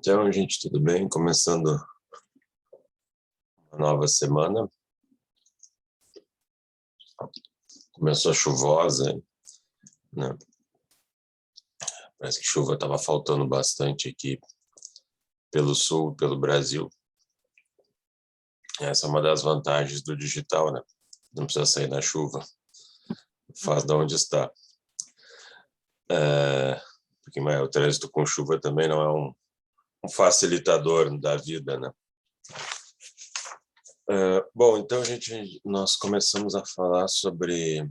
Então, gente, tudo bem? Começando uma nova semana. Começou chuvosa, né? Parece que chuva estava faltando bastante aqui pelo sul, pelo Brasil. Essa é uma das vantagens do digital, né? Não precisa sair na chuva, faz de onde está. Porque o trânsito com chuva também não é um facilitador da vida, né? Bom, então nós começamos a falar sobre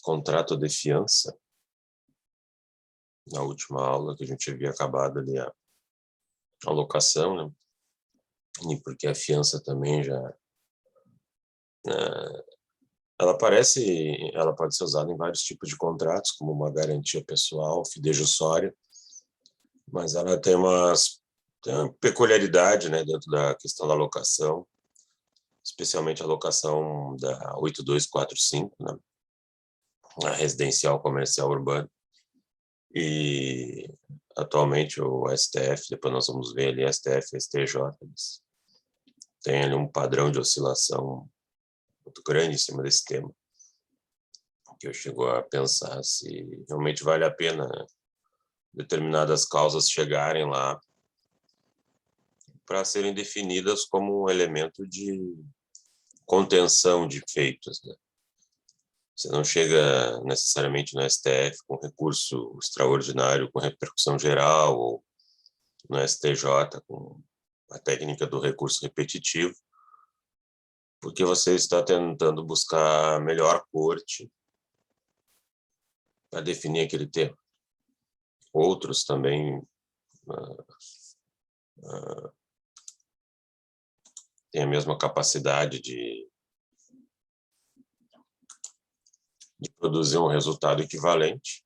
contrato de fiança na última aula, que a gente havia acabado ali a locação, né? E porque a fiança também já ela pode ser usada em vários tipos de contratos, como uma garantia pessoal, fidejussória, mas ela tem uma peculiaridade, né, dentro da questão da locação, especialmente a locação da 8245, né, a residencial comercial urbana. E atualmente o STF, depois nós vamos ver ali, STF e STJ, eles têm ali um padrão de oscilação muito grande em cima desse tema, que eu chego a pensar se realmente vale a pena determinadas causas chegarem lá para serem definidas como um elemento de contenção de feitos, né? Você não chega necessariamente no STF com recurso extraordinário, com repercussão geral, ou no STJ com a técnica do recurso repetitivo, porque você está tentando buscar a melhor corte para definir aquele tema. Outros também têm a mesma capacidade de produzir um resultado equivalente,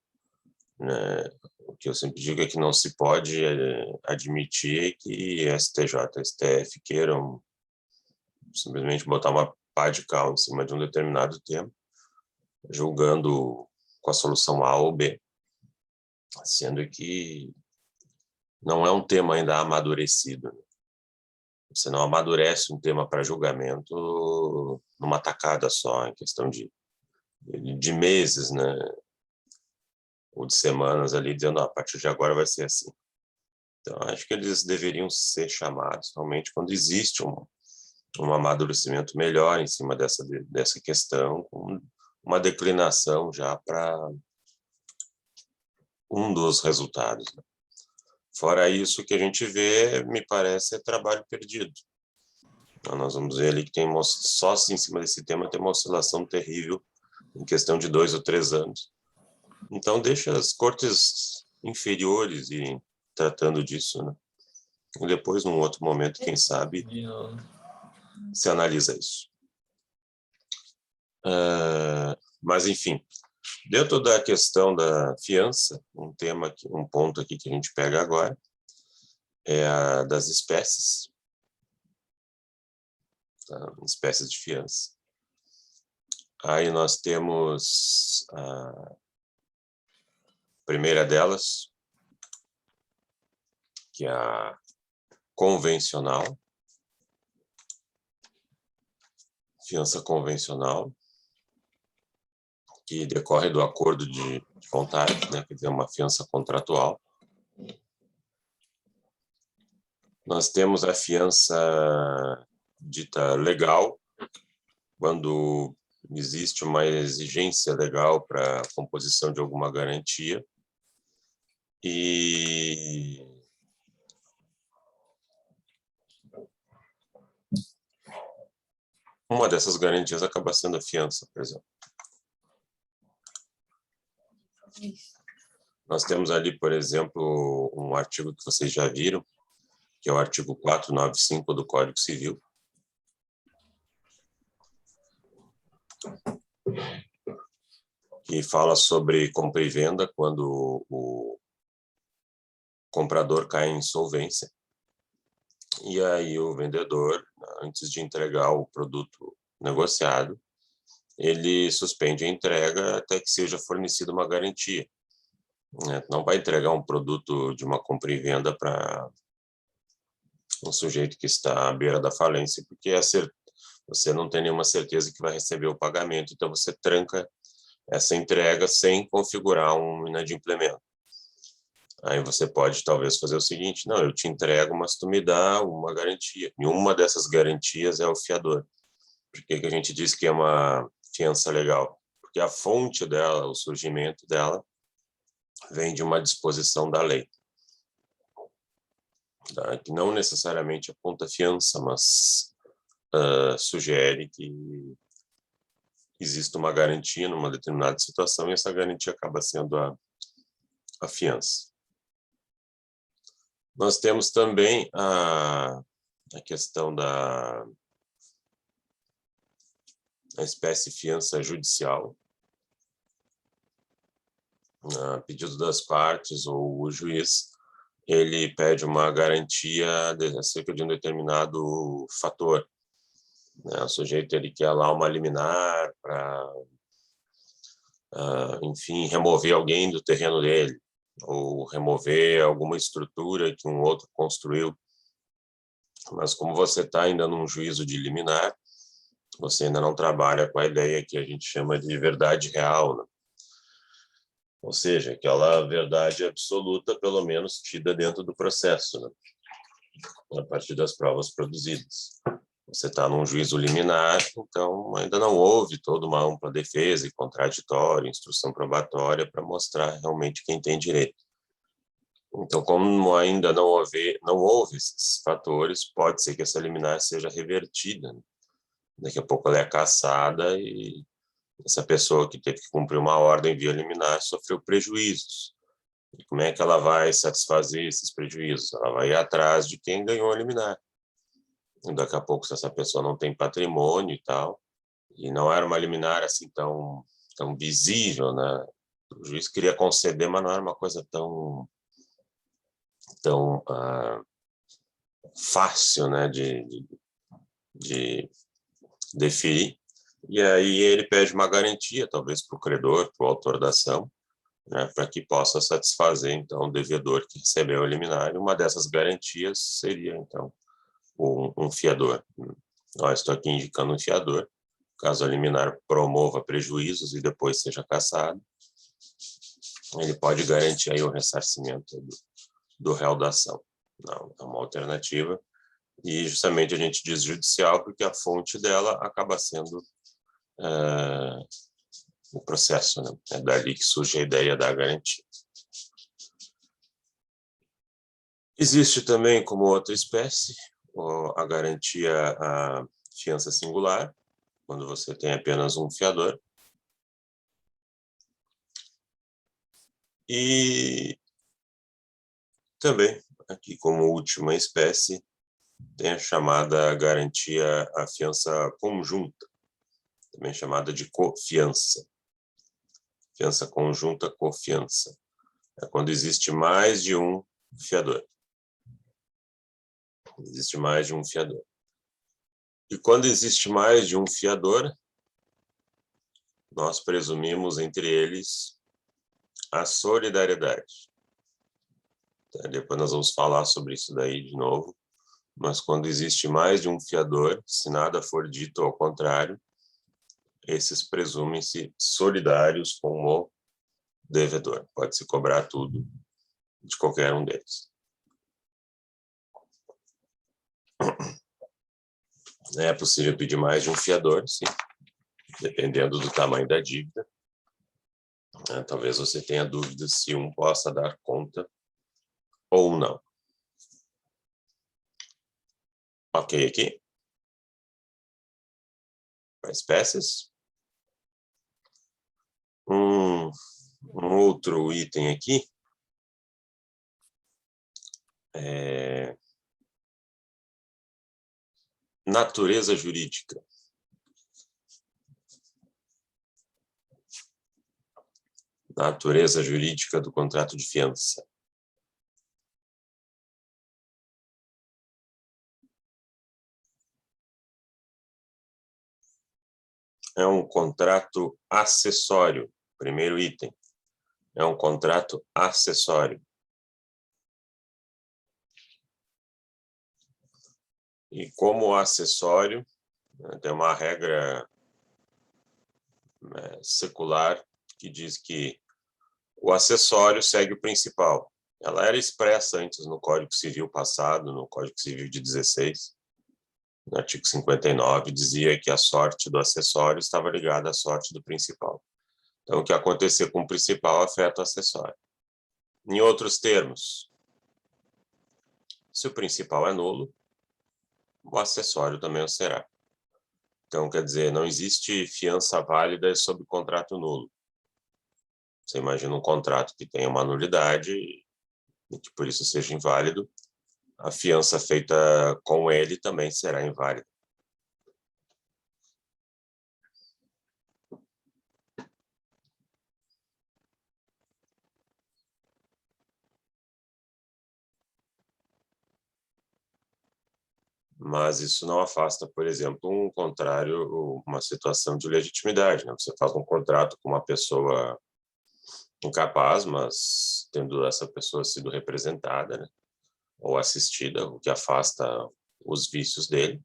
né? O que eu sempre digo é que não se pode admitir que STJ e STF queiram simplesmente botar uma pá de cal em cima de um determinado tema, julgando com a solução A ou B, sendo que não é um tema ainda amadurecido, né? Você não amadurece um tema para julgamento numa tacada só, em questão de meses, né? Ou de semanas ali, dizendo, a partir de agora vai ser assim. Então, acho que eles deveriam ser chamados realmente quando existe um amadurecimento melhor em cima dessa questão, com uma declinação já para um dos resultados, né? Fora isso, o que a gente vê, me parece, é trabalho perdido. Então, nós vamos ver ali que só em cima desse tema tem uma oscilação terrível em questão de 2 ou 3 anos. Então, deixa as cortes inferiores irem tratando disso, né? E depois, num outro momento, quem sabe, se analisa isso. Mas, enfim, dentro da questão da fiança, um ponto aqui que a gente pega agora é a das espécies, tá? Espécies de fiança. Aí nós temos a primeira delas, que é a convencional, fiança convencional, que decorre do acordo de vontade, né? Quer dizer, uma fiança contratual. Nós temos a fiança dita legal, quando existe uma exigência legal para a composição de alguma garantia. E uma dessas garantias acaba sendo a fiança, por exemplo. Nós temos ali, por exemplo, um artigo que vocês já viram, que é o artigo 495 do Código Civil, que fala sobre compra e venda quando o comprador cai em insolvência. E aí o vendedor, antes de entregar o produto negociado, ele suspende a entrega até que seja fornecida uma garantia. Não vai entregar um produto de uma compra e venda para um sujeito que está à beira da falência, porque você não tem nenhuma certeza que vai receber o pagamento, então você tranca essa entrega sem configurar um inadimplemento. Aí você pode talvez fazer o seguinte: não, eu te entrego, mas tu me dá uma garantia. E uma dessas garantias é o fiador. Por que que a gente diz que é uma fiança legal? Porque a fonte dela, o surgimento dela, vem de uma disposição da lei, tá? Que não necessariamente aponta fiança, mas sugere que existe uma garantia numa determinada situação e essa garantia acaba sendo a fiança. Nós temos também a questão da espécie fiança judicial, a pedido das partes ou o juiz, ele pede uma garantia acerca de um determinado fator, né? O sujeito ele quer lá uma liminar para, enfim, remover alguém do terreno dele, ou remover alguma estrutura que um outro construiu. Mas como você está ainda num juízo de liminar, você ainda não trabalha com a ideia que a gente chama de verdade real, né? Ou seja, aquela verdade absoluta, pelo menos, tida dentro do processo, né? A partir das provas produzidas. Você está num juízo liminar, então ainda não houve toda uma ampla defesa e contraditório, instrução probatória para mostrar realmente quem tem direito. Então, como ainda não houve esses fatores, pode ser que essa liminar seja revertida, né? Daqui a pouco ela é cassada e essa pessoa que teve que cumprir uma ordem via liminar sofreu prejuízos. E como é que ela vai satisfazer esses prejuízos? Ela vai ir atrás de quem ganhou a liminar. E daqui a pouco, se essa pessoa não tem patrimônio e tal, e não era uma liminar assim tão visível, né? O juiz queria conceder, mas não era uma coisa tão fácil, né, de definir. E aí ele pede uma garantia, talvez para o credor, para o autor da ação, né, para que possa satisfazer, então, o devedor que recebeu a liminar. E uma dessas garantias seria, então, um fiador. Estou aqui indicando um fiador. Caso a liminar promova prejuízos e depois seja cassado, ele pode garantir aí o ressarcimento do réu da ação. Não, é uma alternativa. E justamente a gente diz judicial porque a fonte dela acaba sendo o processo, né? É dali que surge a ideia da garantia. Existe também, como outra espécie, a garantia à fiança singular, quando você tem apenas um fiador. E também, aqui como última espécie, tem a chamada garantia à fiança conjunta, também chamada de cofiança. Fiança conjunta, cofiança. É quando existe mais de um fiador. Existe mais de um fiador. E quando existe mais de um fiador, nós presumimos entre eles a solidariedade. Depois nós vamos falar sobre isso daí de novo. Mas quando existe mais de um fiador, se nada for dito ao contrário, esses presumem-se solidários com o devedor. Pode-se cobrar tudo de qualquer um deles. É possível pedir mais de um fiador, sim, dependendo do tamanho da dívida. Talvez você tenha dúvida se um possa dar conta ou não. Ok aqui? Para espécies. Um outro item aqui é natureza jurídica. Natureza jurídica do contrato de fiança. É um contrato acessório, primeiro item. é um contrato acessório. E como acessório, tem uma regra secular que diz que o acessório segue o principal. Ela era expressa antes no Código Civil passado, no Código Civil de 16, no artigo 59, dizia que a sorte do acessório estava ligada à sorte do principal. Então, o que acontecer com o principal afeta o acessório. Em outros termos, se o principal é nulo, o acessório também o será. Então, quer dizer, não existe fiança válida sob contrato nulo. Você imagina um contrato que tenha uma nulidade e que por isso seja inválido, a fiança feita com ele também será inválida. Mas isso não afasta, por exemplo, um contrário, uma situação de legitimidade, né? Você faz um contrato com uma pessoa incapaz, mas tendo essa pessoa sido representada, né? Ou assistida, o que afasta os vícios dele.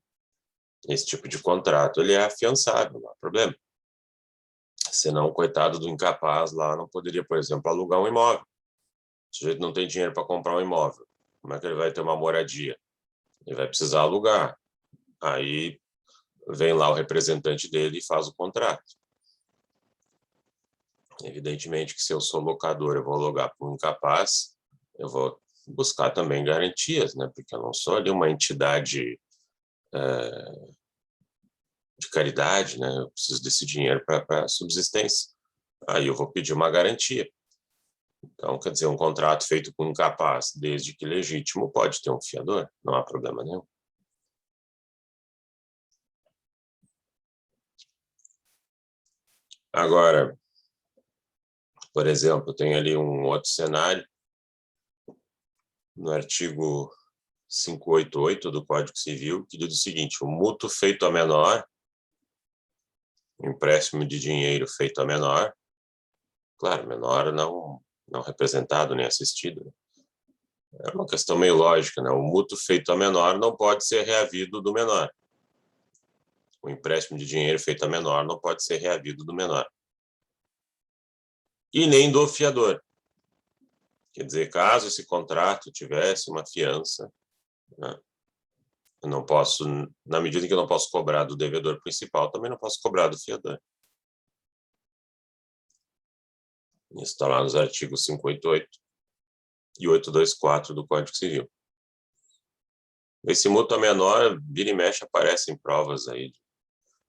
Esse tipo de contrato, ele é afiançável, não há problema. Senão, o coitado do incapaz lá não poderia, por exemplo, alugar um imóvel. O sujeito não tem dinheiro para comprar um imóvel. Como é que ele vai ter uma moradia? Ele vai precisar alugar. Aí vem lá o representante dele e faz o contrato. Evidentemente que se eu sou locador, eu vou alugar para um incapaz, eu vou buscar também garantias, né? Porque eu não sou ali uma entidade de caridade, né? Eu preciso desse dinheiro para subsistência. Aí eu vou pedir uma garantia. Então, quer dizer, um contrato feito com um incapaz, desde que legítimo, pode ter um fiador, não há problema nenhum. Agora, por exemplo, tem ali um outro cenário, no artigo 588 do Código Civil, que diz o seguinte: o mútuo feito a menor, empréstimo de dinheiro feito a menor, claro, menor não representado nem assistido, né? É uma questão meio lógica, né? O mútuo feito a menor não pode ser reavido do menor. O empréstimo de dinheiro feito a menor não pode ser reavido do menor. E nem do fiador. Quer dizer, caso esse contrato tivesse uma fiança, né, eu não posso, na medida em que eu não posso cobrar do devedor principal, também não posso cobrar do fiador. Isso está lá nos artigos 588 e 824 do Código Civil. Esse mútuo menor, vira e mexe, aparece em provas aí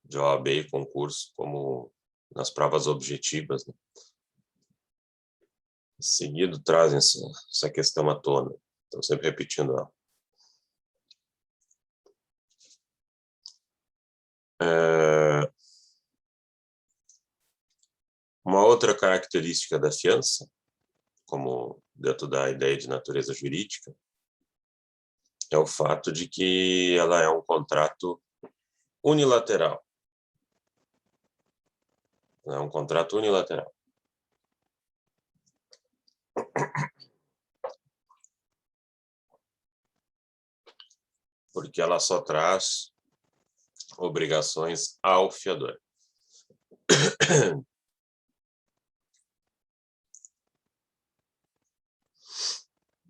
de OAB e concurso, como nas provas objetivas, né? Seguido trazem essa questão à tona. Estou sempre repetindo ela. Uma outra característica da fiança, como dentro da ideia de natureza jurídica, é o fato de que ela é um contrato unilateral. É um contrato unilateral. Porque ela só traz obrigações ao fiador.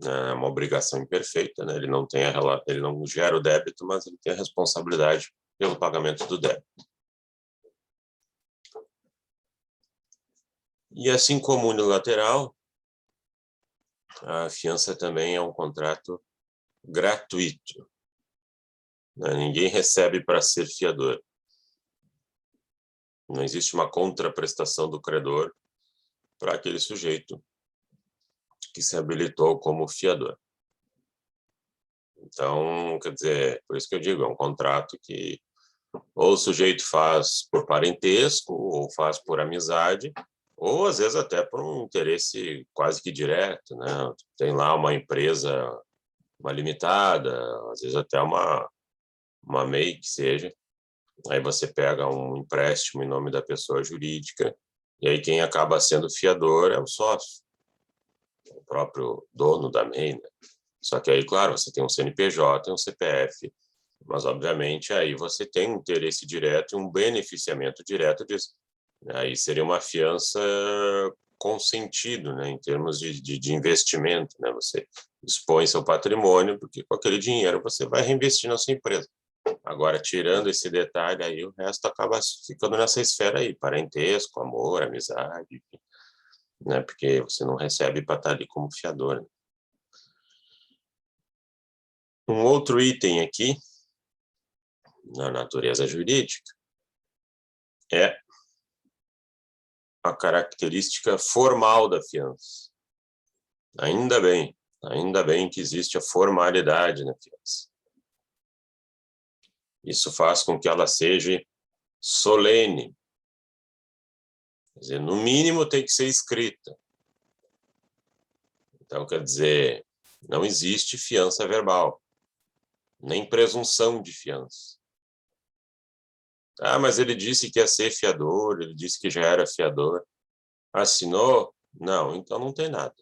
É uma obrigação imperfeita, né? Ele não gera o débito, mas ele tem a responsabilidade pelo pagamento do débito. E assim como unilateral, a fiança também é um contrato gratuito, né? Ninguém recebe para ser fiador. Não existe uma contraprestação do credor para aquele sujeito que se habilitou como fiador. Então, quer dizer, por isso que eu digo, é um contrato que ou o sujeito faz por parentesco, ou faz por amizade, ou às vezes até por um interesse quase que direto, né? Tem lá uma empresa, uma limitada, às vezes até uma MEI que seja, aí você pega um empréstimo em nome da pessoa jurídica E aí quem acaba sendo fiador é o sócio, o próprio dono da MEI, né? Só que aí, claro, você tem um CNPJ e um CPF, mas, obviamente, aí você tem um interesse direto e um beneficiamento direto disso. Aí seria uma fiança com sentido, né, em termos de investimento, né? Você expõe seu patrimônio, porque com aquele dinheiro você vai reinvestir na sua empresa. Agora, tirando esse detalhe aí, o resto acaba ficando nessa esfera aí, parentesco, amor, amizade, enfim, né? Porque você não recebe para estar ali como fiador, né? Um outro item aqui, na natureza jurídica, é a característica formal da fiança. Ainda bem que existe a formalidade na fiança. Isso faz com que ela seja solene. Quer dizer, no mínimo tem que ser escrita. Então, quer dizer, não existe fiança verbal, nem presunção de fiança. Ah, mas ele disse que ia ser fiador, ele disse que já era fiador. Assinou? Não, então não tem nada.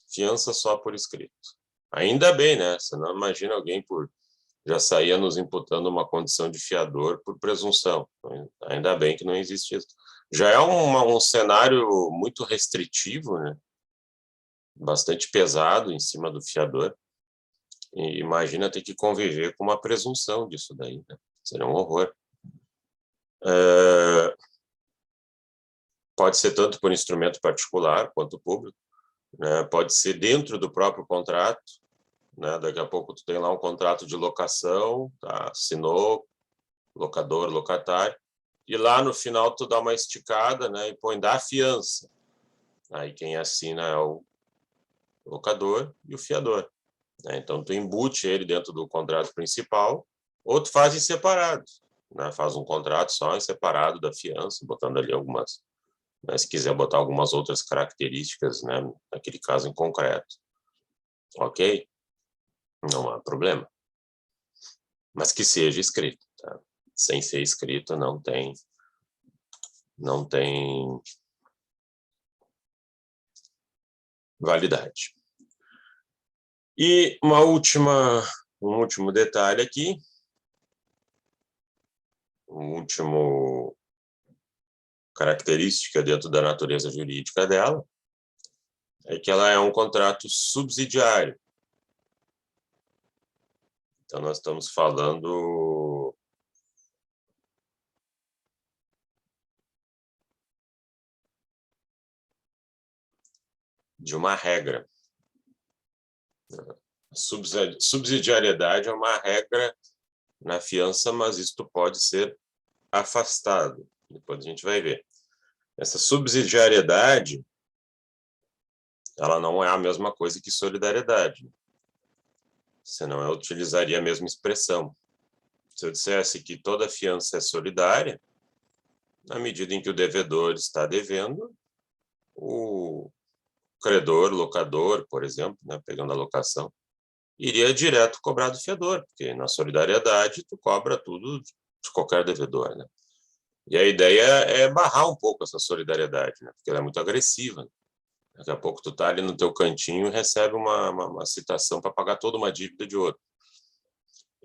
Fiança só por escrito. Ainda bem, né? Você não imagina alguém já saía nos imputando uma condição de fiador por presunção. Ainda bem que não existe isso. Já é um cenário muito restritivo, né? Bastante pesado em cima do fiador. E imagina ter que conviver com uma presunção disso daí, né? Seria um horror. Pode ser tanto por instrumento particular quanto público, né? Pode ser dentro do próprio contrato, né? Daqui a pouco tu tem lá um contrato de locação, tá? Assinou, locador, locatário, e lá no final tu dá uma esticada, né? E põe da fiança. Aí quem assina é o locador e o fiador, né? Então tu embute ele dentro do contrato principal, ou tu faz em separado, né? Faz um contrato só em separado da fiança, botando ali algumas, né? Se quiser botar algumas outras características, né? Naquele caso em concreto, ok? Não há problema. Mas que seja escrito, tá? Sem ser escrito não tem validade. E um último detalhe aqui, último característica dentro da natureza jurídica dela, é que ela é um contrato subsidiário. Então, nós estamos falando de uma regra. Subsidiariedade é uma regra na fiança, mas isto pode ser afastado. Depois a gente vai ver. Essa subsidiariedade, ela não é a mesma coisa que solidariedade. Senão eu utilizaria a mesma expressão. Se eu dissesse que toda fiança é solidária, na medida em que o devedor está devendo, o credor, locador, por exemplo, né, pegando a locação, iria direto cobrar do fiador, porque na solidariedade tu cobra tudo de qualquer devedor, né? E a ideia é barrar um pouco essa solidariedade, né? Porque ela é muito agressiva, né? Daqui a pouco tu tá ali no teu cantinho e recebe uma citação para pagar toda uma dívida de outro.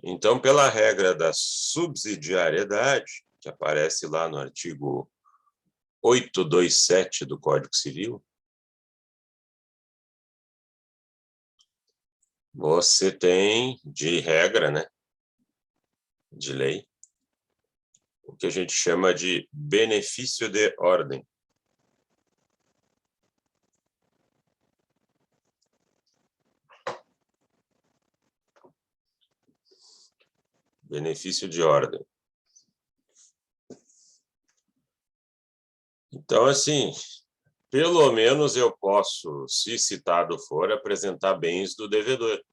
Então, pela regra da subsidiariedade, que aparece lá no artigo 827 do Código Civil, você tem, de regra, né, de lei, o que a gente chama de benefício de ordem. Benefício de ordem. Então, assim, pelo menos eu posso, se citado for, apresentar bens do devedor.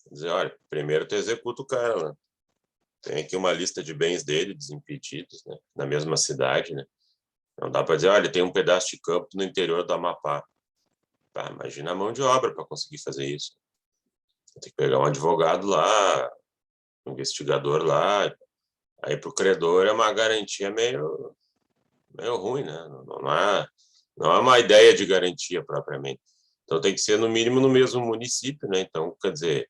Dizer, olha, primeiro tu executa o cara, né? Tem aqui uma lista de bens dele, desimpedidos, né? Na mesma cidade, né? Não dá para dizer, olha, tem um pedaço de campo no interior do Amapá. Tá, imagina a mão de obra para conseguir fazer isso. Tem que pegar um advogado lá, um investigador lá. Aí para o credor é uma garantia meio meio ruim, né? Não é uma ideia de garantia propriamente. Então, tem que ser, no mínimo, no mesmo município, né? Então, quer dizer,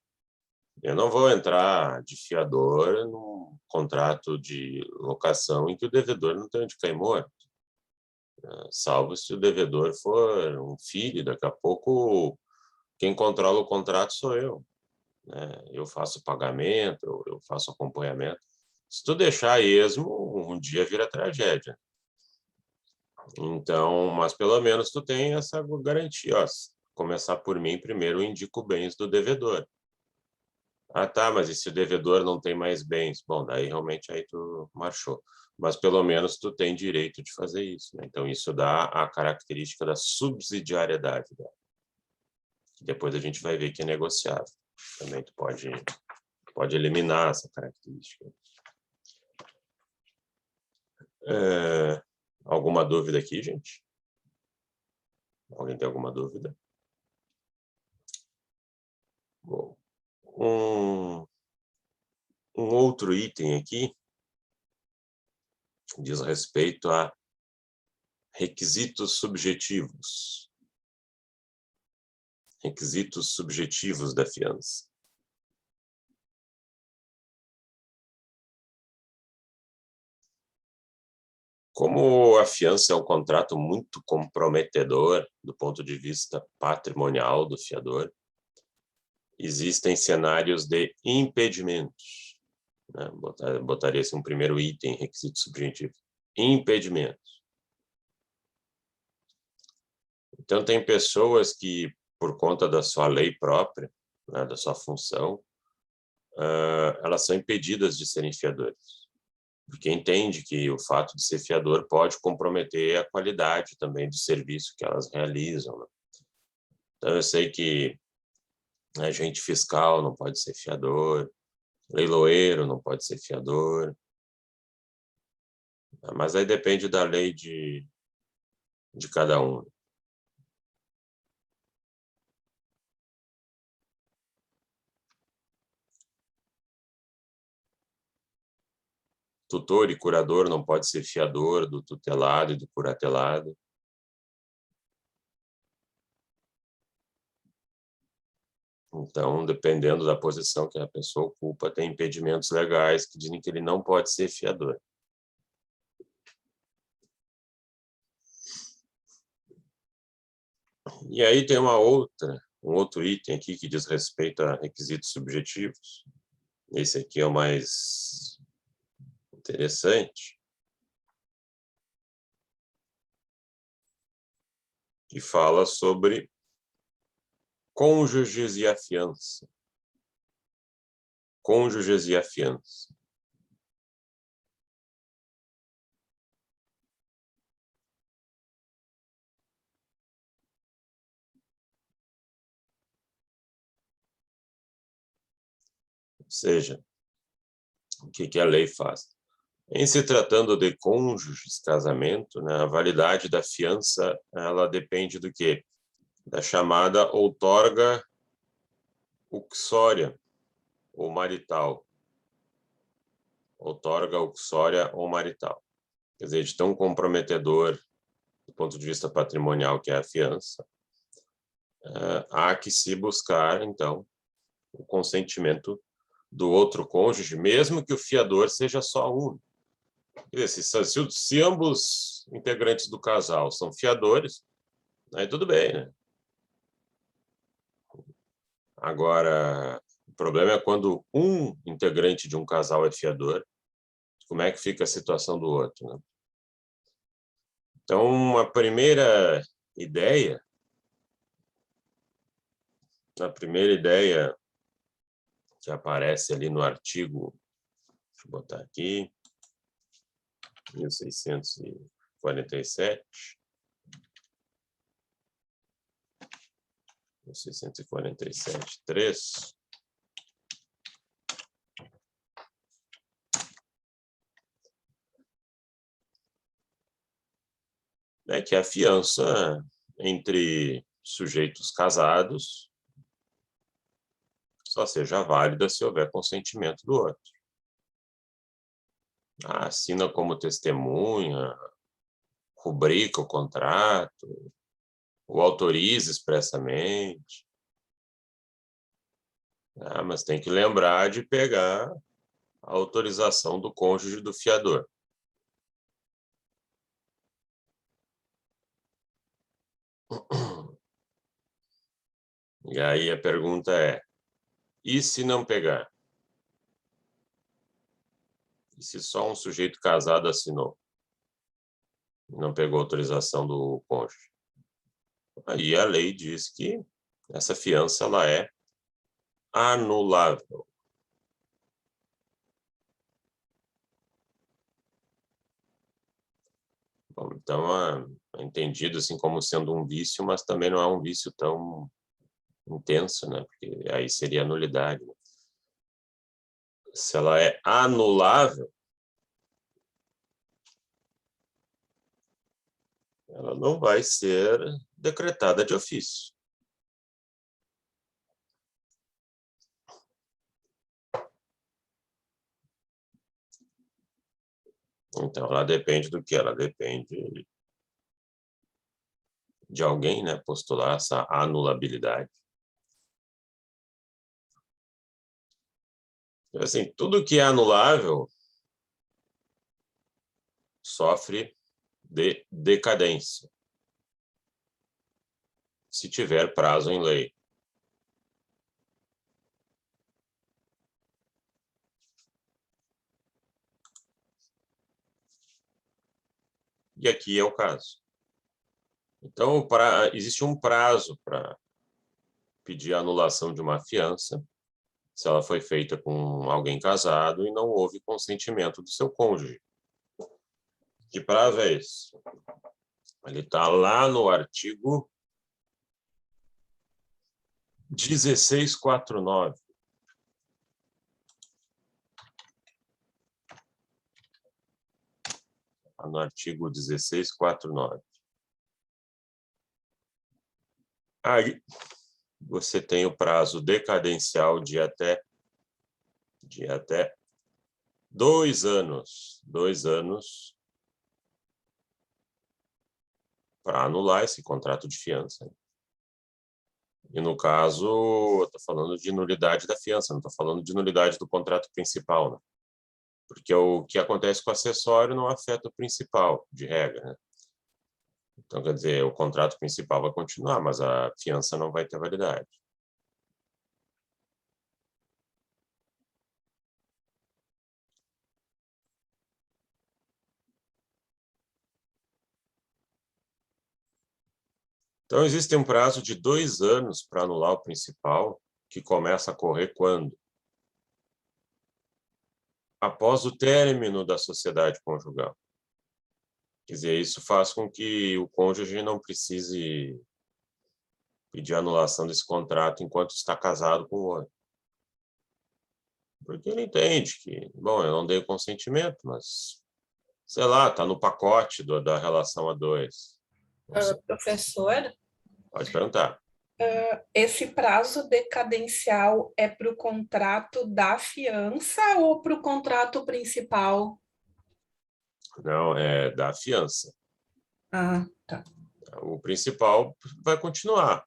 eu não vou entrar de fiador num contrato de locação em que o devedor não tem onde cair morto, salvo se o devedor for um filho. Daqui a pouco, quem controla o contrato sou eu, né? Eu faço o pagamento, eu faço acompanhamento. Se tu deixar a esmo, um dia vira tragédia. Então, mas pelo menos tu tem essa garantia. Ó, se começar por mim, primeiro eu indico bens do devedor. Ah, tá, mas e se o devedor não tem mais bens? Bom, daí realmente aí tu marchou. Mas pelo menos tu tem direito de fazer isso, né? Então isso dá a característica da subsidiariedade dela, que depois a gente vai ver que é negociável. Também tu pode eliminar essa característica. Alguma dúvida aqui, gente? Alguém tem alguma dúvida? Bom, um outro item aqui diz respeito a requisitos subjetivos. Requisitos subjetivos da fiança. Como a fiança é um contrato muito comprometedor do ponto de vista patrimonial do fiador, existem cenários de impedimentos, né? Botaria esse um primeiro item, requisito subjetivo. Impedimentos. Então, tem pessoas que, por conta da sua lei própria, né, da sua função, elas são impedidas de serem fiadores, porque entende que o fato de ser fiador pode comprometer a qualidade também do serviço que elas realizam, né? Então, eu sei que agente fiscal não pode ser fiador, leiloeiro não pode ser fiador, mas aí depende da lei de cada um. Tutor e curador não pode ser fiador do tutelado e do curatelado. Então, dependendo da posição que a pessoa ocupa, tem impedimentos legais que dizem que ele não pode ser fiador. E aí tem um outro item aqui que diz respeito a requisitos subjetivos. Esse aqui é o mais interessante, que fala sobre cônjuges e a fiança. Cônjuges e a fiança. Ou seja, o que a lei faz? Em se tratando de cônjuges, casamento, né, a validade da fiança, ela depende do quê? Da chamada outorga uxória ou marital. Outorga uxória ou marital. Quer dizer, de tão comprometedor do ponto de vista patrimonial que é a fiança, há que se buscar, então, o consentimento do outro cônjuge, mesmo que o fiador seja só um. Quer dizer, se ambos integrantes do casal são fiadores, aí tudo bem, né? Agora, o problema é quando um integrante de um casal é fiador, como é que fica a situação do outro, né? Então, uma primeira ideia, a primeira ideia que aparece ali no artigo, deixa eu botar aqui, 1647, 1647, 3, é que a fiança entre sujeitos casados só seja válida se houver consentimento do outro. Assina como testemunha, rubrica o contrato, ou autoriza expressamente. Mas tem que lembrar de pegar a autorização do cônjuge do fiador. E aí a pergunta é, e se não pegar? E se só um sujeito casado assinou? Não pegou autorização do cônjuge? Aí a lei diz que essa fiança ela é anulável. Bom, então, é entendido assim como sendo um vício, mas também não é um vício tão intenso, né? Porque aí seria nulidade. Né? Se ela é anulável, ela não vai ser decretada de ofício. Então, ela depende do que? Ela depende de alguém, né, postular essa anulabilidade. Assim, tudo que é anulável sofre de decadência, se tiver prazo em lei. E aqui é o caso. Então, existe um prazo para pedir a anulação de uma fiança, se ela foi feita com alguém casado e não houve consentimento do seu cônjuge. Que prazo é esse? Ele está lá no artigo 1649. No artigo 1649. Aí você tem o prazo decadencial de até 2 anos. 2 anos para anular esse contrato de fiança. E no caso, eu estou falando de nulidade da fiança, não estou falando de nulidade do contrato principal, né? Porque o que acontece com o acessório não afeta o principal, de regra, né? Então, quer dizer, o contrato principal vai continuar, mas a fiança não vai ter validade. Então, existe um prazo de 2 anos para anular o principal, que começa a correr quando? Após o término da sociedade conjugal. Quer dizer, isso faz com que o cônjuge não precise pedir anulação desse contrato enquanto está casado com o outro. Porque ele entende que, bom, eu não dei consentimento, mas, sei lá, está no pacote da relação a dois. Professor, Pode perguntar. esse prazo decadencial é para o contrato da fiança ou para o contrato principal? Não, é da fiança. Ah, tá. O principal vai continuar.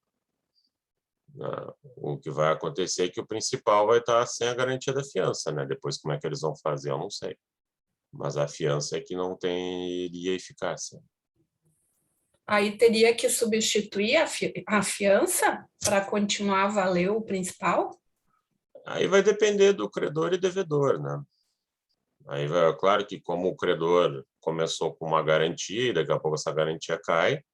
O que vai acontecer é que o principal vai estar sem a garantia da fiança, né? Depois, como é que eles vão fazer, eu não sei. Mas a fiança é que não teria eficácia. Aí teria que substituir a fiança para continuar a valer o principal? Aí vai depender do credor e devedor, né? Aí, claro que como o credor começou com uma garantia e daqui a pouco essa garantia cai,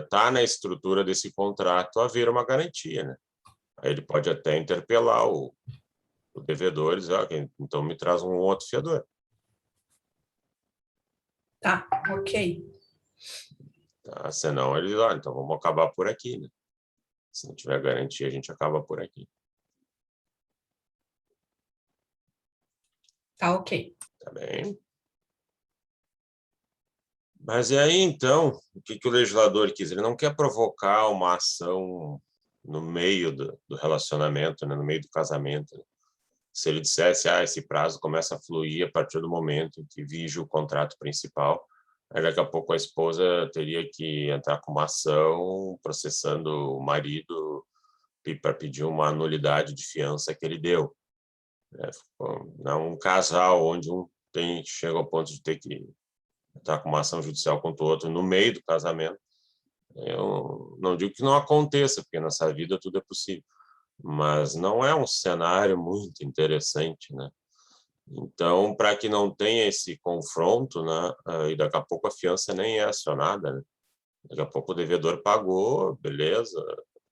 tá na estrutura desse contrato haver uma garantia, né? Aí ele pode até interpelar o devedor e dizer, então me traz um outro fiador. Tá, ok. Tá? Senão ele diz, então vamos acabar por aqui, né? Se não tiver garantia, a gente acaba por aqui. Tá, ok. Tá bem? Mas e aí, então, o que o legislador quis? Ele não quer provocar uma ação no meio do relacionamento, né? No meio do casamento. Né? Se ele dissesse, esse prazo começa a fluir a partir do momento em que vige o contrato principal, Aí daqui a pouco a esposa teria que entrar com uma ação processando o marido para pedir uma nulidade de fiança que ele deu. Não um casal onde um chega ao ponto de ter que entrar com uma ação judicial contra o outro no meio do casamento. Eu não digo que não aconteça, porque nessa vida tudo é possível, mas não é um cenário muito interessante, né? Então, para que não tenha esse confronto, né, e daqui a pouco a fiança nem é acionada, né? Daqui a pouco o devedor pagou, beleza,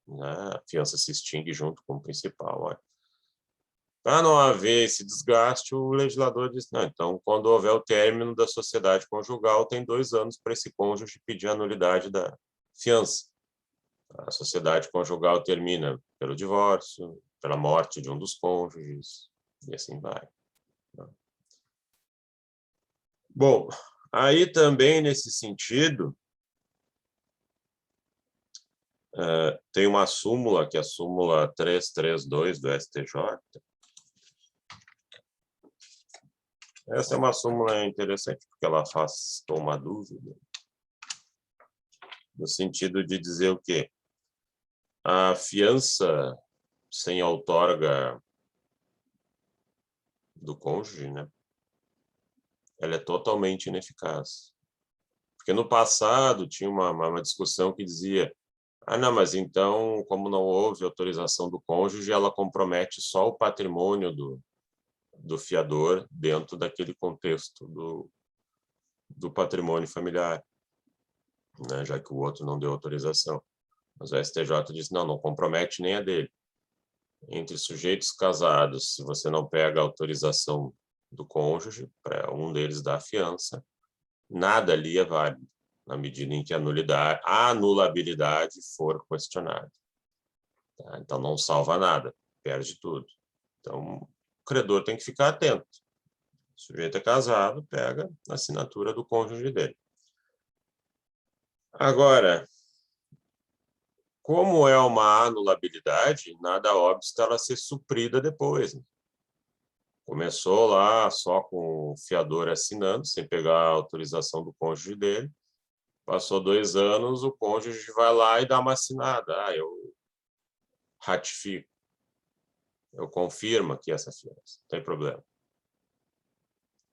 né? A fiança se extingue junto com o principal. Para não haver esse desgaste, o legislador diz, não, então, quando houver o término da sociedade conjugal, tem 2 anos para esse cônjuge pedir a nulidade da fiança. A sociedade conjugal termina pelo divórcio, pela morte de um dos cônjuges, e assim vai. Bom, aí também nesse sentido, tem uma súmula, que é a súmula 332 do STJ. Essa é uma súmula interessante, porque ela afastou uma dúvida, no sentido de dizer o quê? A fiança sem outorga do cônjuge, né? Ela é totalmente ineficaz. Porque no passado tinha uma discussão que dizia, não, mas então, como não houve autorização do cônjuge, ela compromete só o patrimônio do fiador dentro daquele contexto do patrimônio familiar, né? Já que o outro não deu autorização. Mas o STJ disse, não compromete nem a dele. Entre sujeitos casados, se você não pega a autorização do cônjuge, para um deles dar fiança, nada ali é válido, na medida em que a anulabilidade for questionada. Tá? Então, não salva nada, perde tudo. Então, o credor tem que ficar atento. O sujeito é casado, pega a assinatura do cônjuge dele. Agora, como é uma anulabilidade, nada obsta ela ser suprida depois. Né? Começou lá só com o fiador assinando, sem pegar a autorização do cônjuge dele. Passou 2 anos, o cônjuge vai lá e dá uma assinada. Eu ratifico. Eu confirmo aqui essa fiança. Não tem problema.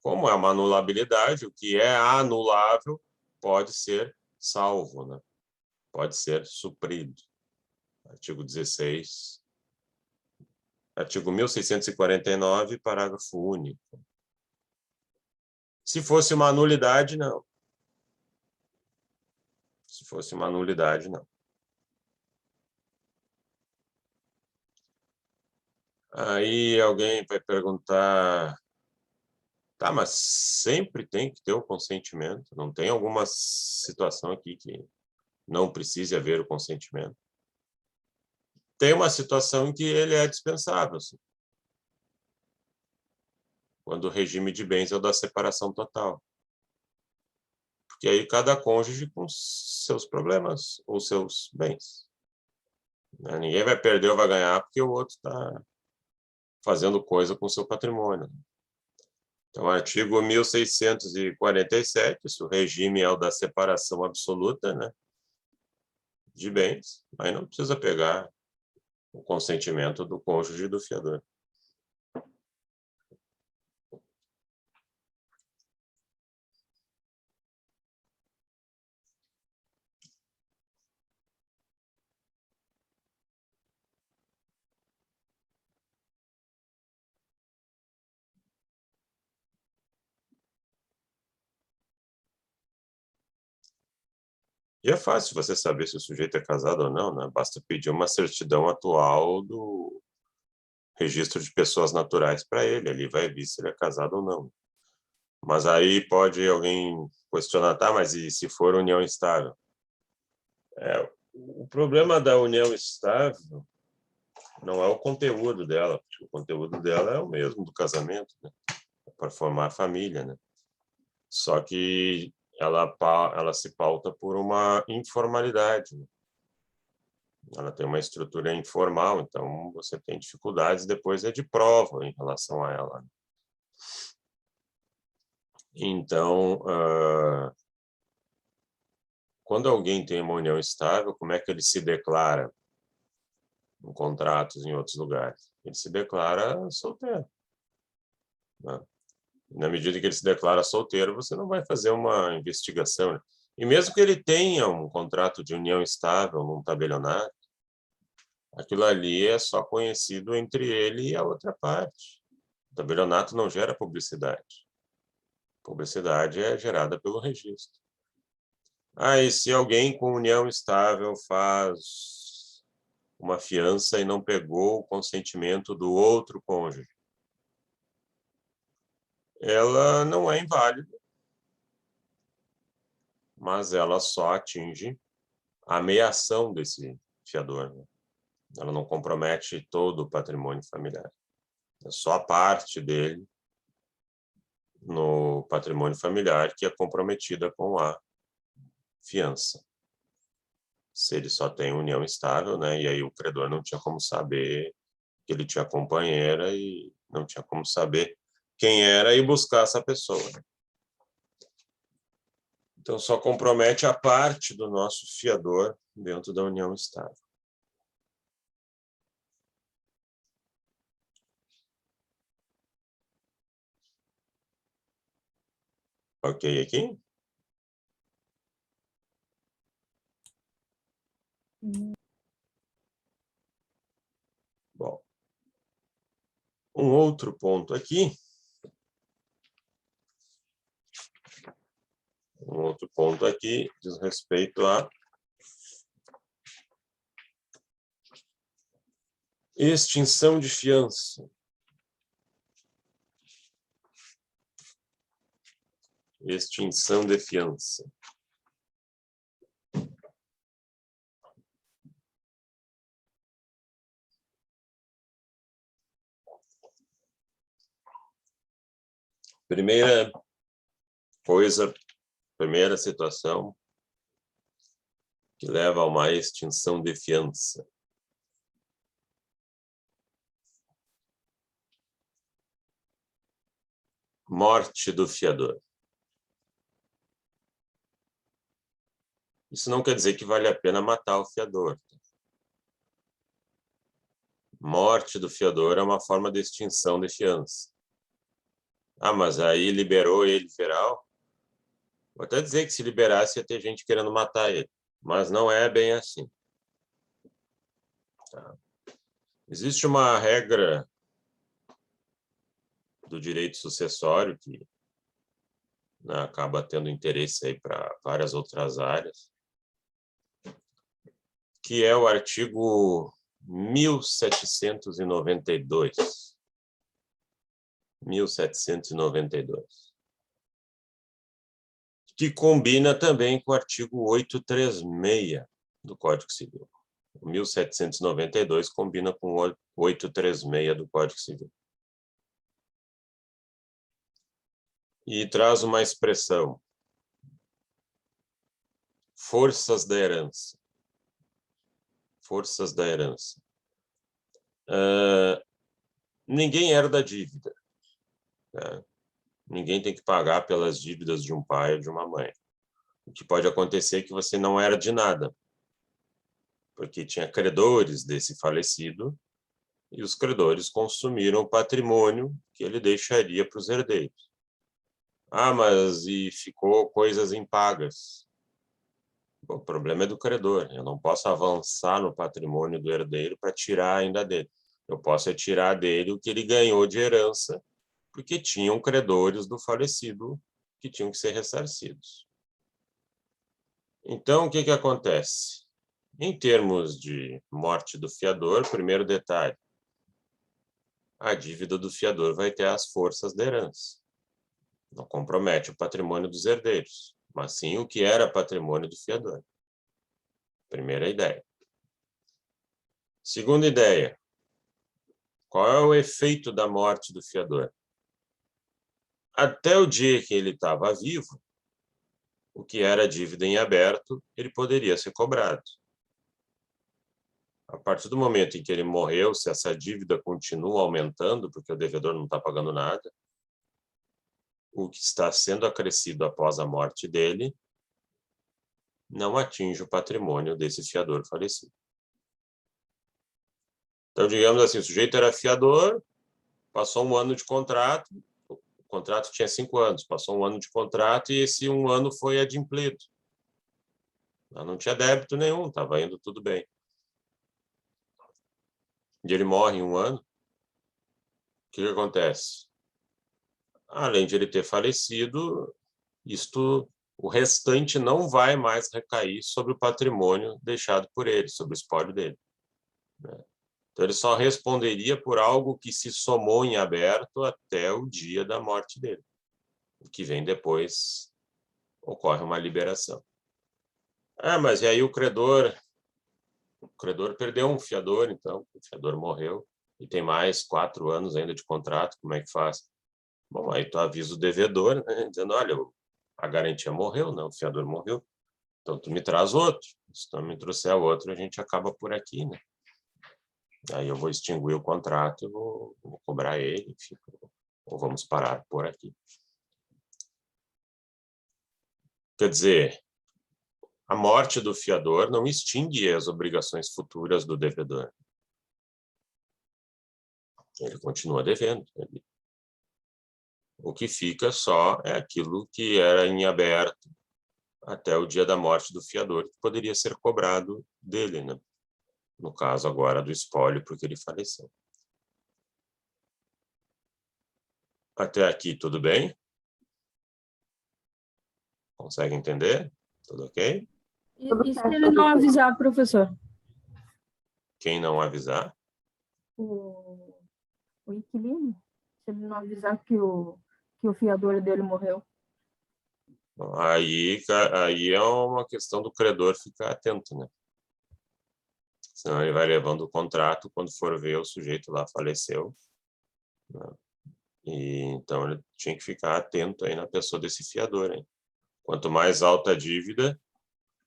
Como é uma anulabilidade, o que é anulável pode ser salvo, né? Pode ser suprido. Artigo 16, artigo 1649, parágrafo único. Se fosse uma nulidade, não. Se fosse uma nulidade, não. Aí alguém vai perguntar, tá, mas sempre tem que ter o consentimento? Não tem alguma situação aqui que não precise haver o consentimento? Tem uma situação em que ele é dispensável, assim, quando o regime de bens é o da separação total. Porque aí cada cônjuge com seus problemas ou seus bens. Ninguém vai perder ou vai ganhar porque o outro está fazendo coisa com o seu patrimônio. Então, artigo 1647, se o regime é o da separação absoluta, né, de bens, aí não precisa pegar o consentimento do cônjuge e do fiador. E é fácil você saber se o sujeito é casado ou não, né? Basta pedir uma certidão atual do registro de pessoas naturais para ele, ali vai ver se ele é casado ou não. Mas aí pode alguém questionar, tá, mas e se for união estável? O problema da união estável não é o conteúdo dela, porque o conteúdo dela é o mesmo do casamento, né? Para formar a família, né? Só que ela se pauta por uma informalidade, né? Ela tem uma estrutura informal, então você tem dificuldades depois de prova em relação a ela. Então, quando alguém tem uma união estável, como é que ele se declara em contratos em outros lugares? Ele se declara solteiro, né? Na medida que ele se declara solteiro, você não vai fazer uma investigação, né? E mesmo que ele tenha um contrato de união estável num tabelionato, aquilo ali é só conhecido entre ele e a outra parte. O tabelionato não gera publicidade. Publicidade é gerada pelo registro. E se alguém com união estável faz uma fiança e não pegou o consentimento do outro cônjuge, ela não é inválida, mas ela só atinge a ameação desse fiador, né? Ela não compromete todo o patrimônio familiar. É só a parte dele no patrimônio familiar que é comprometida com a fiança. Se ele só tem união estável, né, e aí o credor não tinha como saber que ele tinha companheira e não tinha como saber quem era e buscar essa pessoa. Então, só compromete a parte do nosso fiador dentro da união estável. Ok aqui? Bom, um outro ponto aqui. Um outro ponto aqui diz respeito a extinção de fiança. Extinção de fiança. Primeira coisa, primeira situação que leva a uma extinção de fiança. Morte do fiador. Isso não quer dizer que vale a pena matar o fiador. Morte do fiador é uma forma de extinção de fiança. Mas aí liberou ele geral? Vou até dizer que se liberasse ia ter gente querendo matar ele, mas não é bem assim. Tá? Existe uma regra do direito sucessório que, né, acaba tendo interesse aí para várias outras áreas, que é o artigo 1792. 1792. Que combina também com o artigo 836 do Código Civil. O 1792 combina com o 836 do Código Civil. E traz uma expressão: forças da herança. Forças da herança. Ninguém herda dívida, né? Ninguém tem que pagar pelas dívidas de um pai ou de uma mãe. O que pode acontecer é que você não herde nada, porque tinha credores desse falecido e os credores consumiram o patrimônio que ele deixaria para os herdeiros. Mas e ficou coisas impagas. Bom, o problema é do credor. Eu não posso avançar no patrimônio do herdeiro para tirar ainda dele. Eu posso tirar dele o que ele ganhou de herança, porque tinham credores do falecido que tinham que ser ressarcidos. Então, o que acontece? Em termos de morte do fiador, primeiro detalhe: a dívida do fiador vai ter as forças da herança. Não compromete o patrimônio dos herdeiros, mas sim o que era patrimônio do fiador. Primeira ideia. Segunda ideia: qual é o efeito da morte do fiador? Até o dia que ele estava vivo, o que era dívida em aberto, ele poderia ser cobrado. A partir do momento em que ele morreu, se essa dívida continua aumentando, porque o devedor não está pagando nada, o que está sendo acrescido após a morte dele não atinge o patrimônio desse fiador falecido. Então, digamos assim, o sujeito era fiador, passou um ano de contrato, o contrato tinha 5 anos, passou um ano de contrato e esse um ano foi adimplido. Não tinha débito nenhum, estava indo tudo bem. E ele morre em um ano, o que acontece? Além de ele ter falecido, o restante não vai mais recair sobre o patrimônio deixado por ele, sobre o espólio dele. Então, ele só responderia por algo que se somou em aberto até o dia da morte dele. O que vem depois, ocorre uma liberação. Mas e aí o credor perdeu um fiador, então, o fiador morreu, e tem mais 4 anos ainda de contrato, como é que faz? Bom, aí tu avisa o devedor, né, dizendo, olha, a garantia morreu, né, o fiador morreu, então tu me traz outro. Se tu não me trouxer outro, a gente acaba por aqui, né? Aí eu vou extinguir o contrato, eu vou cobrar ele, enfim, ou vamos parar por aqui. Quer dizer, a morte do fiador não extingue as obrigações futuras do devedor. Ele continua devendo. O que fica só é aquilo que era em aberto até o dia da morte do fiador, que poderia ser cobrado dele, né? No caso agora do espólio, porque ele faleceu. Até aqui, tudo bem? Consegue entender? Tudo ok? E se ele não avisar, professor? Quem não avisar? O inquilino? Se ele não avisar que o fiador dele morreu? Aí é uma questão do credor ficar atento, né? Senão ele vai levando o contrato, quando for ver o sujeito lá faleceu, né? E então ele tinha que ficar atento aí na pessoa desse fiador, hein? Quanto mais alta a dívida,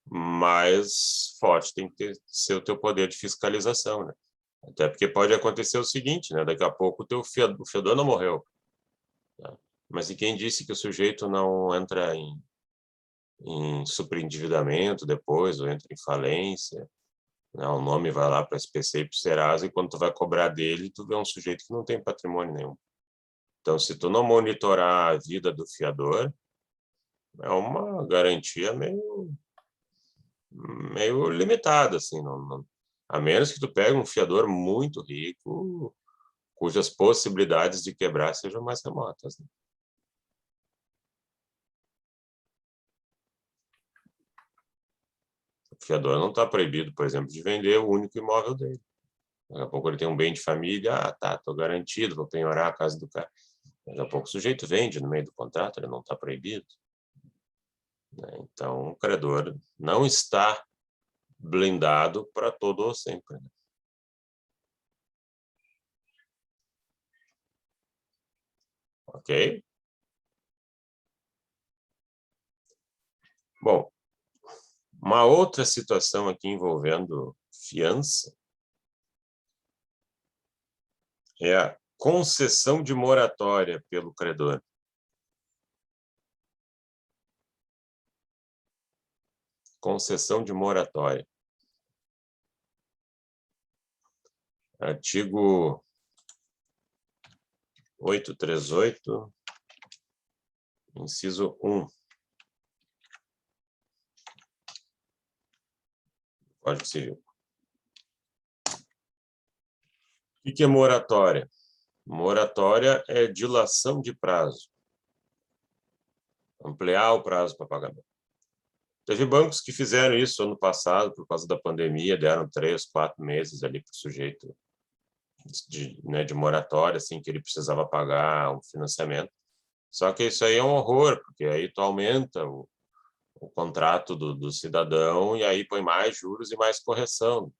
mais forte tem que ser o teu poder de fiscalização, né? Até porque pode acontecer o seguinte, né? Daqui a pouco o fiador não morreu, né? Mas e quem disse que o sujeito não entra em superendividamento depois, ou entra em falência, né? O nome vai lá para a SPC e para o Serasa, e quando tu vai cobrar dele, tu vê um sujeito que não tem patrimônio nenhum. Então, se tu não monitorar a vida do fiador, é uma garantia meio limitada, assim, a menos que tu pegue um fiador muito rico, cujas possibilidades de quebrar sejam mais remotas, né? O fiador não está proibido, por exemplo, de vender o único imóvel dele. Daqui a pouco ele tem um bem de família, tá, estou garantido, vou penhorar a casa do cara. Daqui a pouco o sujeito vende no meio do contrato, ele não está proibido, né? Então, o credor não está blindado para todo ou sempre, né? Ok? Bom, uma outra situação aqui envolvendo fiança é a concessão de moratória pelo credor. Concessão de moratória. Artigo 838, inciso 1. Código Civil. O que é moratória? Moratória é dilação de prazo. Ampliar o prazo para pagamento. Teve bancos que fizeram isso ano passado, por causa da pandemia, deram 3, 4 meses ali para o sujeito de moratória, assim, que ele precisava pagar um financiamento. Só que isso aí é um horror, porque aí tu aumenta o contrato do cidadão e aí põe mais juros e mais correção.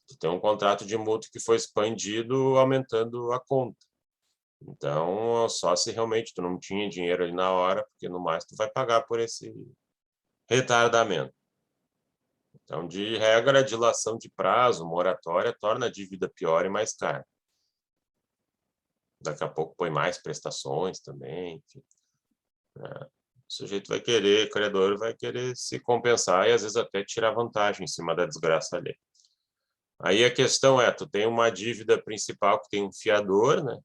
Tu tem um contrato de mútuo que foi expandido, aumentando a conta. Então, só se realmente tu não tinha dinheiro ali na hora, porque no mais tu vai pagar por esse retardamento. Então, de regra, a dilação de prazo, moratória, torna a dívida pior e mais cara. Daqui a pouco põe mais prestações também, enfim. o sujeito vai querer, o credor vai querer se compensar e às vezes até tirar vantagem em cima da desgraça ali. Aí a questão é, tu tem uma dívida principal que tem um fiador, né?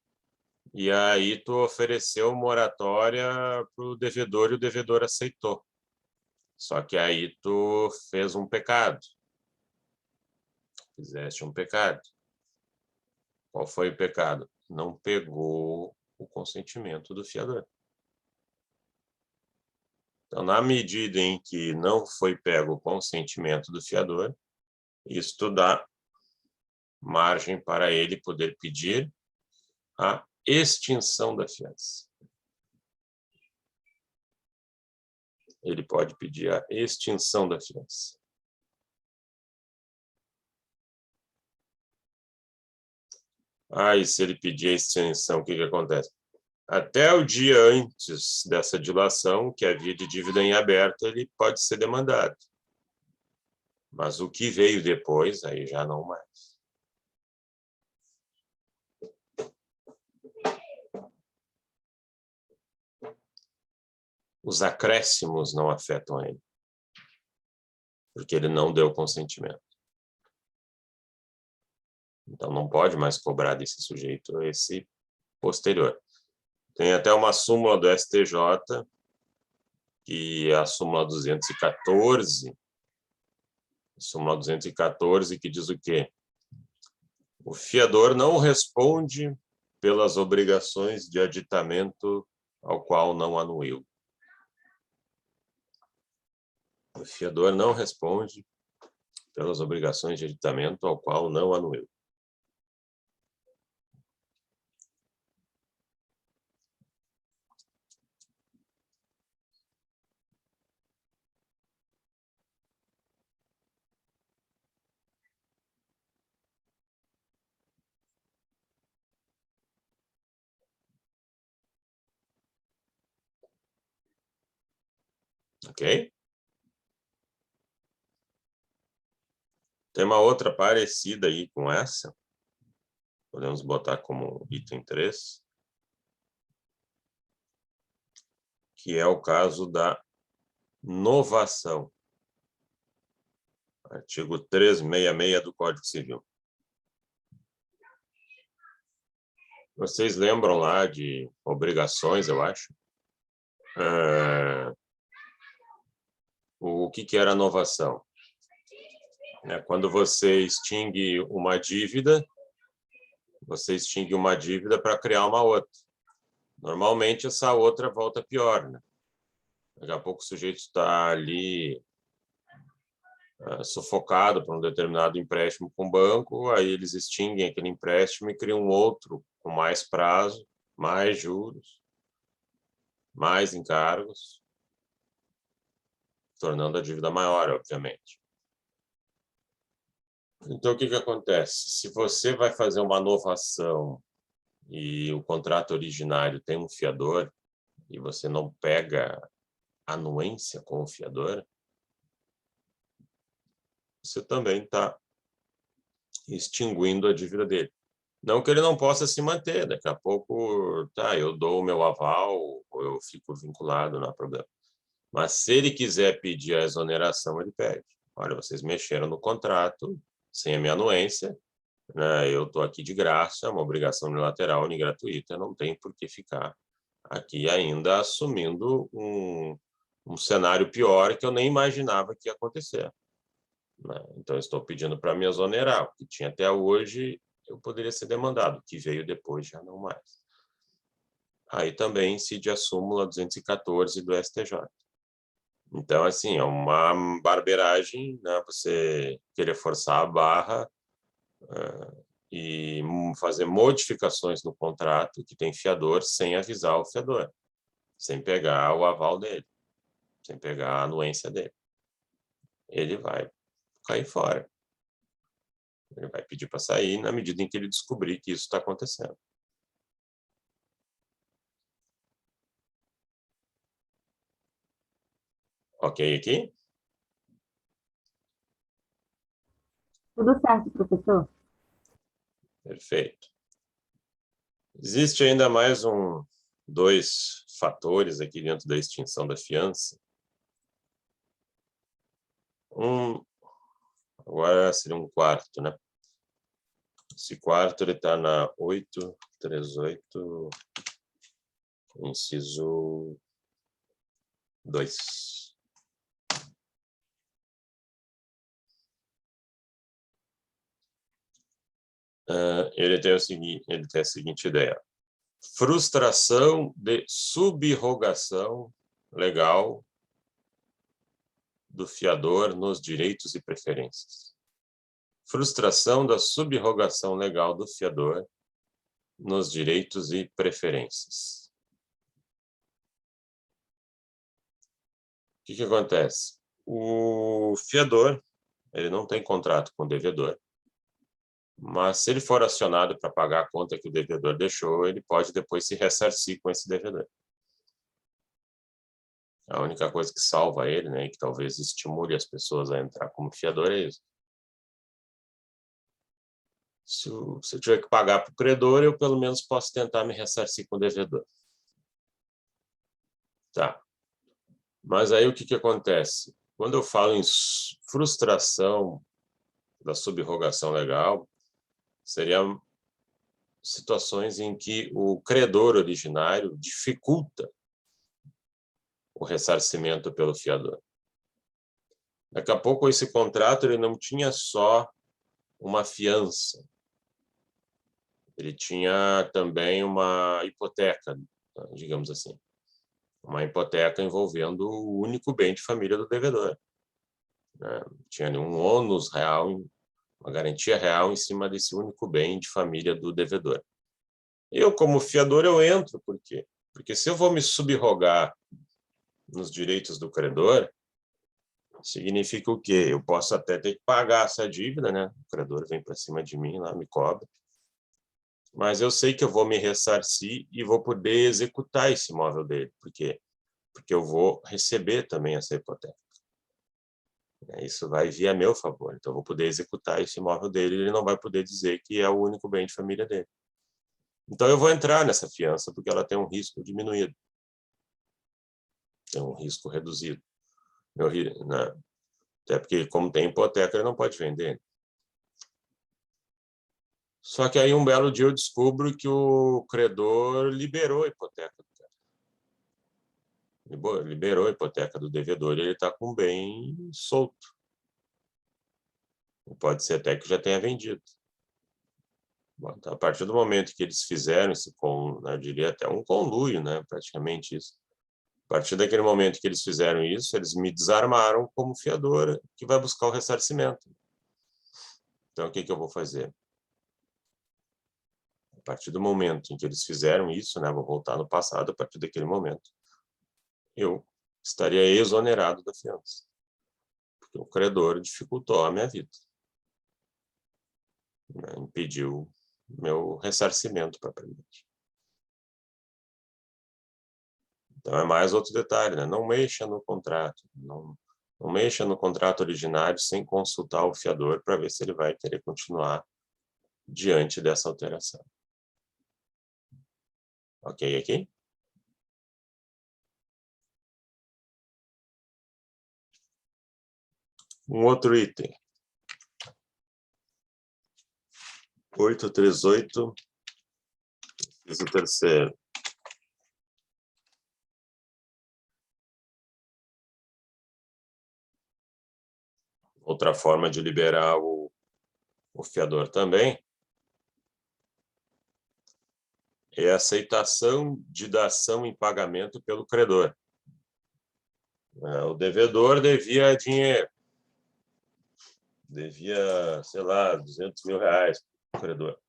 E aí tu ofereceu moratória para o devedor e o devedor aceitou. Só que aí tu fez um pecado. Fizeste um pecado. Qual foi o pecado? Não pegou o consentimento do fiador. Então, na medida em que não foi pego o consentimento do fiador, isto dá margem para ele poder pedir a extinção da fiança. Ele pode pedir a extinção da fiança. E se ele pedir a extinção, o que acontece? Até o dia antes dessa dilação, que havia de dívida em aberto, ele pode ser demandado. Mas o que veio depois, aí já não mais. Os acréscimos não afetam ele, porque ele não deu consentimento. Então, não pode mais cobrar desse sujeito esse posterior. Tem até uma súmula do STJ, que é a súmula 214, que diz o quê? O fiador não responde pelas obrigações de aditamento ao qual não anuiu. O fiador não responde pelas obrigações de aditamento ao qual não anuiu. Ok? Tem uma outra parecida aí com essa. Podemos botar como item 3. Que é o caso da novação. Artigo 366 do Código Civil. Vocês lembram lá de obrigações, eu acho? O que era a novação? Quando você extingue uma dívida para criar uma outra. Normalmente, essa outra volta pior, né? Daqui a pouco o sujeito está ali sufocado por um determinado empréstimo com o banco, aí eles extinguem aquele empréstimo e criam outro com mais prazo, mais juros, mais encargos, tornando a dívida maior, obviamente. Então, o que acontece? Se você vai fazer uma novação e o contrato originário tem um fiador e você não pega anuência com o fiador, você também está extinguindo a dívida dele. Não que ele não possa se manter, daqui a pouco, eu dou o meu aval ou eu fico vinculado, não há problema. Mas se ele quiser pedir a exoneração, ele pede. Olha, vocês mexeram no contrato sem a minha anuência, né? Eu estou aqui de graça, é uma obrigação unilateral, gratuita, não tem por que ficar aqui ainda assumindo um cenário pior que eu nem imaginava que ia acontecer. Né? Então, eu estou pedindo para me exonerar. O que tinha até hoje, eu poderia ser demandado. O que veio depois, já não mais. Aí também incide a súmula 214 do STJ. Então, assim, é uma barbeiragem, né? Você querer forçar a barra e fazer modificações no contrato que tem fiador sem avisar o fiador, sem pegar o aval dele, sem pegar a anuência dele. Ele vai cair fora. Ele vai pedir para sair na medida em que ele descobrir que isso está acontecendo. Ok aqui? Tudo certo, professor? Perfeito. Existe ainda mais dois fatores aqui dentro da extinção da fiança. Agora seria um quarto, né? Esse quarto está na 838, inciso 2. Ele tem a seguinte ideia. Frustração de subrrogação legal do fiador nos direitos e preferências. Frustração da subrrogação legal do fiador nos direitos e preferências. O que acontece? O fiador, ele não tem contrato com o devedor, mas se ele for acionado para pagar a conta que o devedor deixou, ele pode depois se ressarcir com esse devedor. A única coisa que salva ele, né, e que talvez estimule as pessoas a entrar como fiador é isso. Se eu tiver que pagar para o credor, eu pelo menos posso tentar me ressarcir com o devedor. Tá. Mas aí o que acontece? Quando eu falo em frustração da subrrogação legal, seriam situações em que o credor originário dificulta o ressarcimento pelo fiador. Daqui a pouco esse contrato ele não tinha só uma fiança, ele tinha também uma hipoteca, digamos assim, uma hipoteca envolvendo o único bem de família do devedor. Tinha um ônus real, uma garantia real em cima desse único bem de família do devedor. Eu, como fiador, eu entro, por quê? Porque se eu vou me subrrogar nos direitos do credor, significa o quê? Eu posso até ter que pagar essa dívida, né? O credor vem para cima de mim, lá me cobra. Mas eu sei que eu vou me ressarcir e vou poder executar esse imóvel dele. Por quê? Porque eu vou receber também essa hipoteca. Isso vai vir a meu favor. Então, eu vou poder executar esse imóvel dele e ele não vai poder dizer que é o único bem de família dele. Então, eu vou entrar nessa fiança porque ela tem um risco diminuído. Tem um risco reduzido. Até porque, como tem hipoteca, ele não pode vender. Só que aí, um belo dia, eu descubro que o credor liberou a hipoteca do cara. Liberou a hipoteca do devedor e ele está com o bem solto. Pode ser até que já tenha vendido. Bom, então, a partir do momento que eles fizeram esse, eu diria até um conluio, né, praticamente isso. A partir daquele momento que eles fizeram isso, eles me desarmaram como fiador que vai buscar o ressarcimento. Então, o que eu vou fazer? A partir do momento em que eles fizeram isso, né, vou voltar no passado, a partir daquele momento, eu estaria exonerado da fiança. Porque o credor dificultou a minha vida. Né, impediu meu ressarcimento propriamente. Então, é mais outro detalhe, né? Não mexa no contrato. Não mexa no contrato originário sem consultar o fiador para ver se ele vai querer continuar diante dessa alteração. Ok aqui? Um outro item. 838, inciso terceiro. Outra forma de liberar o fiador também é a aceitação de dação em pagamento pelo credor. O devedor devia dinheiro. Devia, sei lá, 200 mil reais para o credor.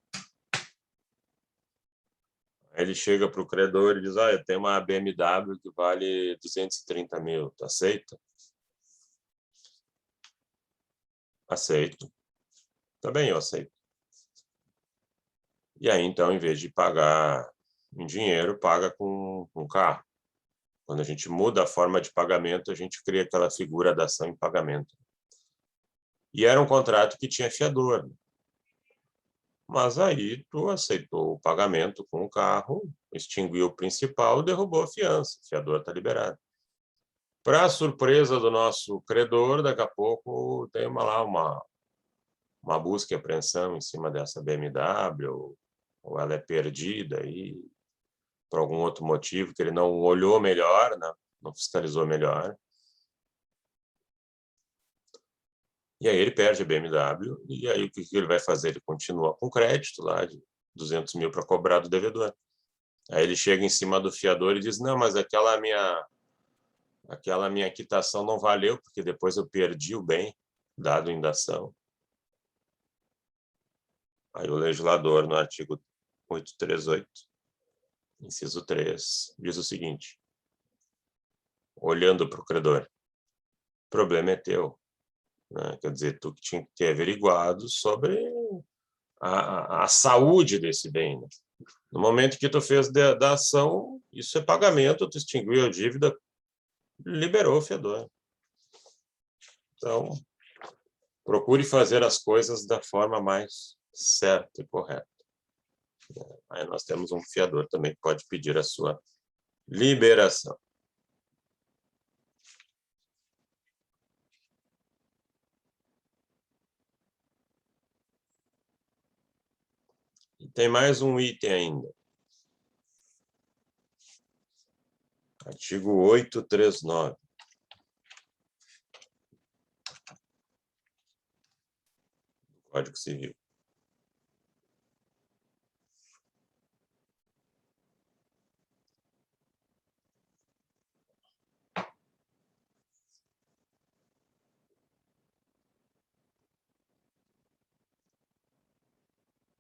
Aí ele chega para o credor e diz, eu tenho uma BMW que vale 230 mil, tu aceita? Aceito. Tá bem, eu aceito. E aí, então, em vez de pagar em dinheiro, paga com carro. Quando a gente muda a forma de pagamento, a gente cria aquela figura da ação em pagamento. E era um contrato que tinha fiador. Mas aí tu aceitou o pagamento com o carro, extinguiu o principal, derrubou a fiança, o fiador está liberado. Para surpresa do nosso credor, daqui a pouco tem uma busca e apreensão em cima dessa BMW, ou ela é perdida aí por algum outro motivo que ele não olhou melhor, né? Não fiscalizou melhor. E aí ele perde a BMW, e aí o que ele vai fazer? Ele continua com crédito lá de 200 mil para cobrar do devedor. Aí ele chega em cima do fiador e diz, não, mas aquela minha quitação não valeu, porque depois eu perdi o bem dado em dação. Aí o legislador, no artigo 838, inciso 3, diz o seguinte, olhando para o credor, o problema é teu. Né? Quer dizer, tu que tinha que ter averiguado sobre a saúde desse bem. Né? No momento que tu fez da ação, isso é pagamento, tu extinguiu a dívida, liberou o fiador. Então, procure fazer as coisas da forma mais certa e correta. Aí nós temos um fiador também que pode pedir a sua liberação. E tem mais um item ainda. Artigo 839. Código Civil.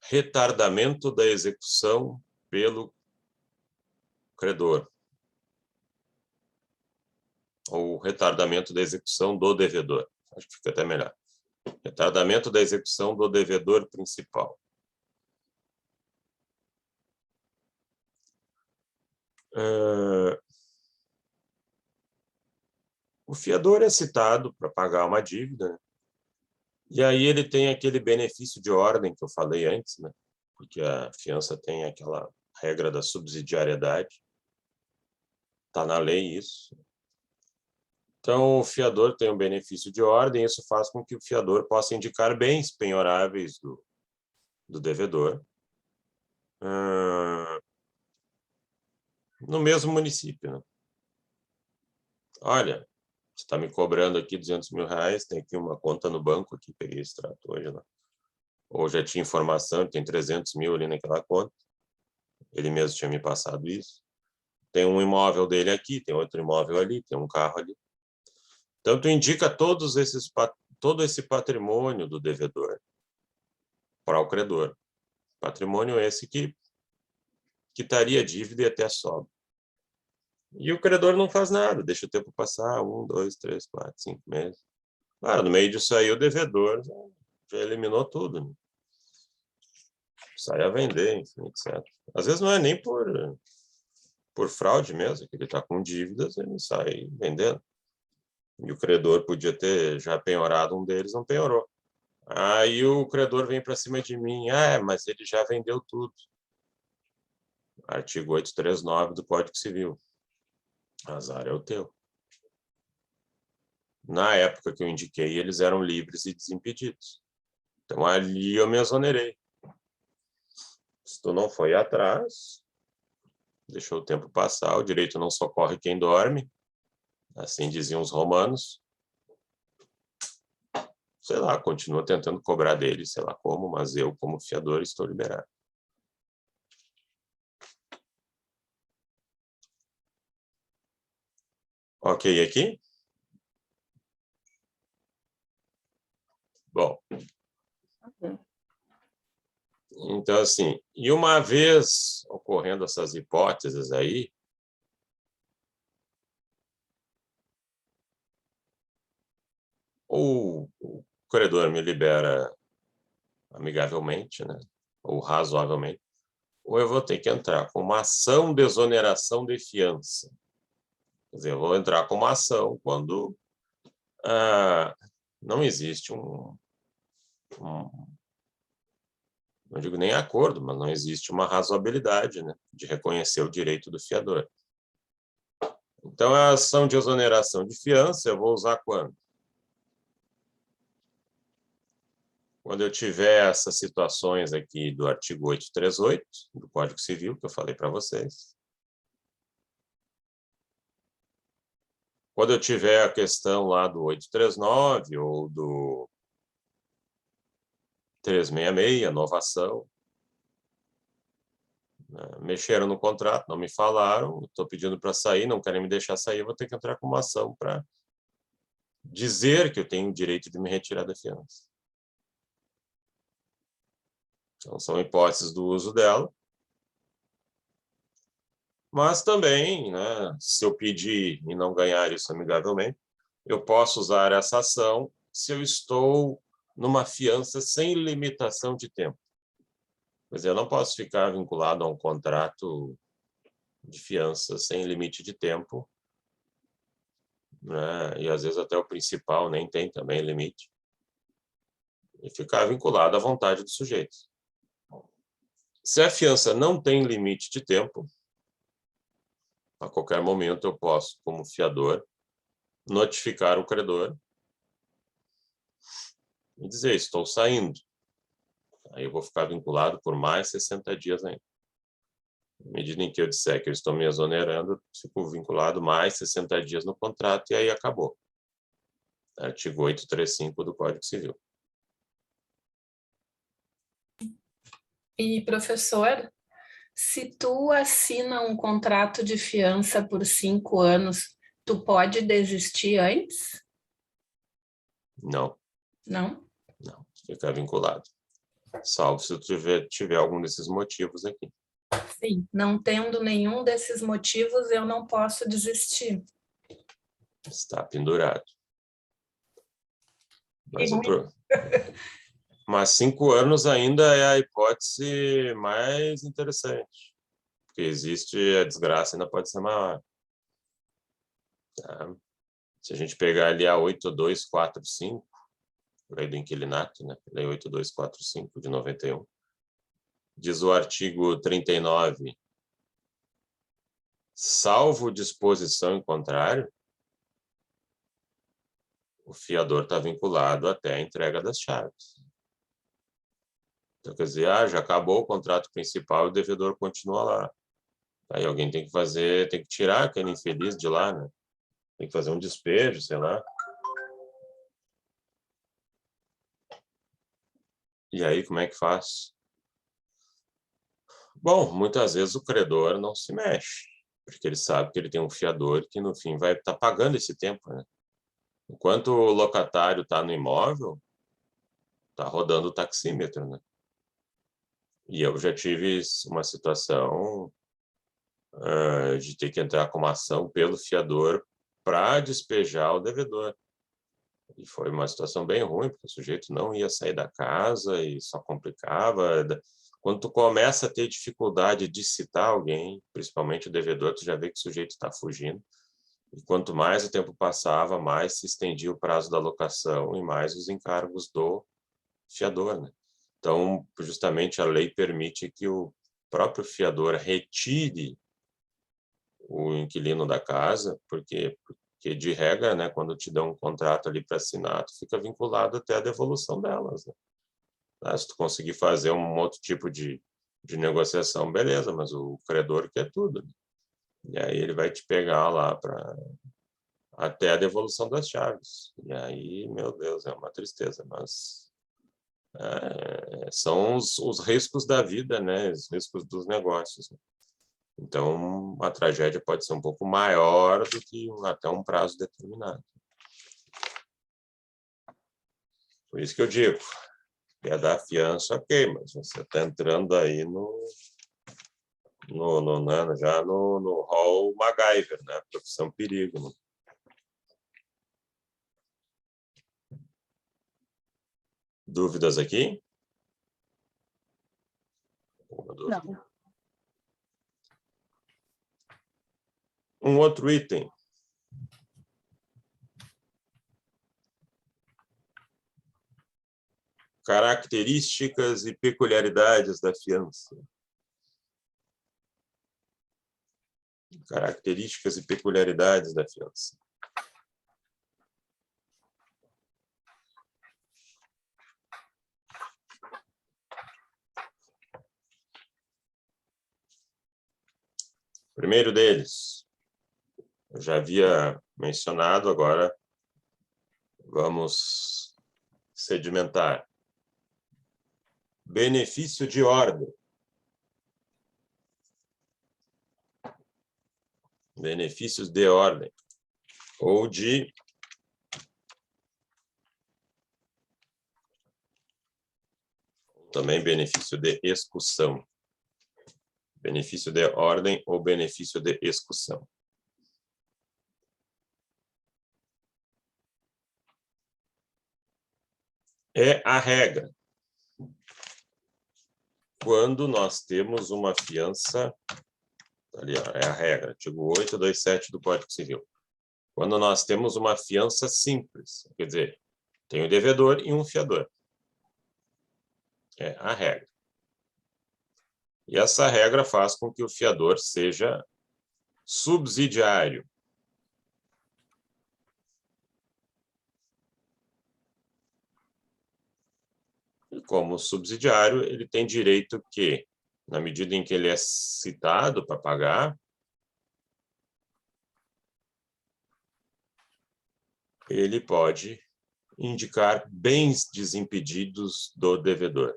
Retardamento da execução pelo credor. Ou retardamento da execução do devedor. Acho que fica até melhor. Retardamento da execução do devedor principal. O fiador é citado para pagar uma dívida, né? E aí ele tem aquele benefício de ordem que eu falei antes, né? Porque a fiança tem aquela regra da subsidiariedade. Está na lei isso. Então, o fiador tem um benefício de ordem, isso faz com que o fiador possa indicar bens penhoráveis do devedor no mesmo município. Né? Olha, você está me cobrando aqui 200 mil reais, tem aqui uma conta no banco, aqui, peguei esse extrato hoje, né? Ou já tinha informação, tem 300 mil ali naquela conta, ele mesmo tinha me passado isso. Tem um imóvel dele aqui, tem outro imóvel ali, tem um carro ali. Então, tu indica todo esse patrimônio do devedor para o credor. Patrimônio esse que quitaria a dívida e até sobra. E o credor não faz nada, deixa o tempo passar, 1, 2, 3, 4, 5 meses. Claro, no meio disso aí, o devedor já eliminou tudo. Né? Sai a vender, enfim, etc. Às vezes não é nem por fraude mesmo, que ele está com dívidas, ele sai vendendo. E o credor podia ter já penhorado um deles, não penhorou. Aí o credor vem para cima de mim, mas ele já vendeu tudo. Artigo 839 do Código Civil. Azar é o teu. Na época que eu indiquei, eles eram livres e desimpedidos. Então, ali eu me exonerei. Se tu não foi atrás, deixou o tempo passar, o direito não socorre quem dorme, assim diziam os romanos. Sei lá, continua tentando cobrar dele, sei lá como, mas eu, como fiador, estou liberado. Ok aqui? Bom. Okay. Então, assim, e uma vez ocorrendo essas hipóteses aí, ou o credor me libera amigavelmente, né? Ou razoavelmente, ou eu vou ter que entrar com uma ação de exoneração de fiança. Quer dizer, eu vou entrar com uma ação quando não existe não digo nem acordo, mas não existe uma razoabilidade, né, de reconhecer o direito do fiador. Então, a ação de exoneração de fiança eu vou usar quando? Quando eu tiver essas situações aqui do artigo 838 do Código Civil, que eu falei para vocês. Quando eu tiver a questão lá do 839 ou do 366, novação. Mexeram no contrato, não me falaram, estou pedindo para sair, não querem me deixar sair, eu vou ter que entrar com uma ação para dizer que eu tenho o direito de me retirar da fiança. Então, são hipóteses do uso dela. Mas também, né, se eu pedir e não ganhar isso amigavelmente, eu posso usar essa ação se eu estou numa fiança sem limitação de tempo. Quer dizer, eu não posso ficar vinculado a um contrato de fiança sem limite de tempo, né? E às vezes até o principal nem tem também limite, e ficar vinculado à vontade do sujeito. Se a fiança não tem limite de tempo, a qualquer momento eu posso, como fiador, notificar o credor e dizer, estou saindo. Aí eu vou ficar vinculado por mais 60 dias ainda. Na medida em que eu disser que eu estou me exonerando, eu fico vinculado mais 60 dias no contrato e aí acabou. Artigo 835 do Código Civil. E, professor, se tu assina um contrato de fiança por 5 anos, tu pode desistir antes? Não. Não? Não, fica vinculado. Salvo se eu tiver algum desses motivos aqui. Sim, não tendo nenhum desses motivos, eu não posso desistir. Está pendurado. Mas 5 anos ainda é a hipótese mais interessante. Porque existe a desgraça, ainda pode ser maior. Tá? Se a gente pegar ali a 8245, lei do inquilinato, né? Lei 8245 de 91, diz o artigo 39, salvo disposição em contrário, o fiador está vinculado até a entrega das chaves. Então, quer dizer, já acabou o contrato principal e o devedor continua lá. Aí alguém tem que fazer, tem que tirar aquele infeliz de lá, né? Tem que fazer um despejo, sei lá. E aí, como é que faz? Bom, muitas vezes o credor não se mexe, porque ele sabe que ele tem um fiador que, no fim, vai estar pagando esse tempo, né? Enquanto o locatário está no imóvel, está rodando o taxímetro, né? E eu já tive uma situação de ter que entrar com uma ação pelo fiador para despejar o devedor. E foi uma situação bem ruim, porque o sujeito não ia sair da casa e só complicava. Quando tu começa a ter dificuldade de citar alguém, principalmente o devedor, tu já vê que o sujeito está fugindo. E quanto mais o tempo passava, mais se estendia o prazo da locação e mais os encargos do fiador, né? Então, justamente a lei permite que o próprio fiador retire o inquilino da casa, porque de regra, né, quando te dão um contrato ali para assinar, tu fica vinculado até a devolução delas, né? Se tu conseguir fazer um outro tipo de negociação, beleza, mas o credor quer tudo, né? E aí ele vai te pegar lá para até a devolução das chaves. E aí, meu Deus, é uma tristeza, mas são os riscos da vida, né? Os riscos dos negócios, né? Então, a tragédia pode ser um pouco maior do que até um prazo determinado. Por isso que eu digo, quer dar fiança, ok, mas você está entrando aí já no rol MacGyver, né? Profissão perigo, né? Dúvidas aqui? Não. Um outro item. Características e peculiaridades da fiança. Características e peculiaridades da fiança. O primeiro deles, eu já havia mencionado, agora vamos sedimentar. Benefício de ordem. Benefícios de ordem. Ou de também benefício de excursão. Benefício de ordem ou benefício de excursão. É a regra. Quando nós temos uma fiança, ali, ó, é a regra, artigo 827 do Código Civil. Quando nós temos uma fiança simples, quer dizer, tem um devedor e um fiador. É a regra. E essa regra faz com que o fiador seja subsidiário. E como subsidiário, ele tem direito que, na medida em que ele é citado para pagar, ele pode indicar bens desimpedidos do devedor.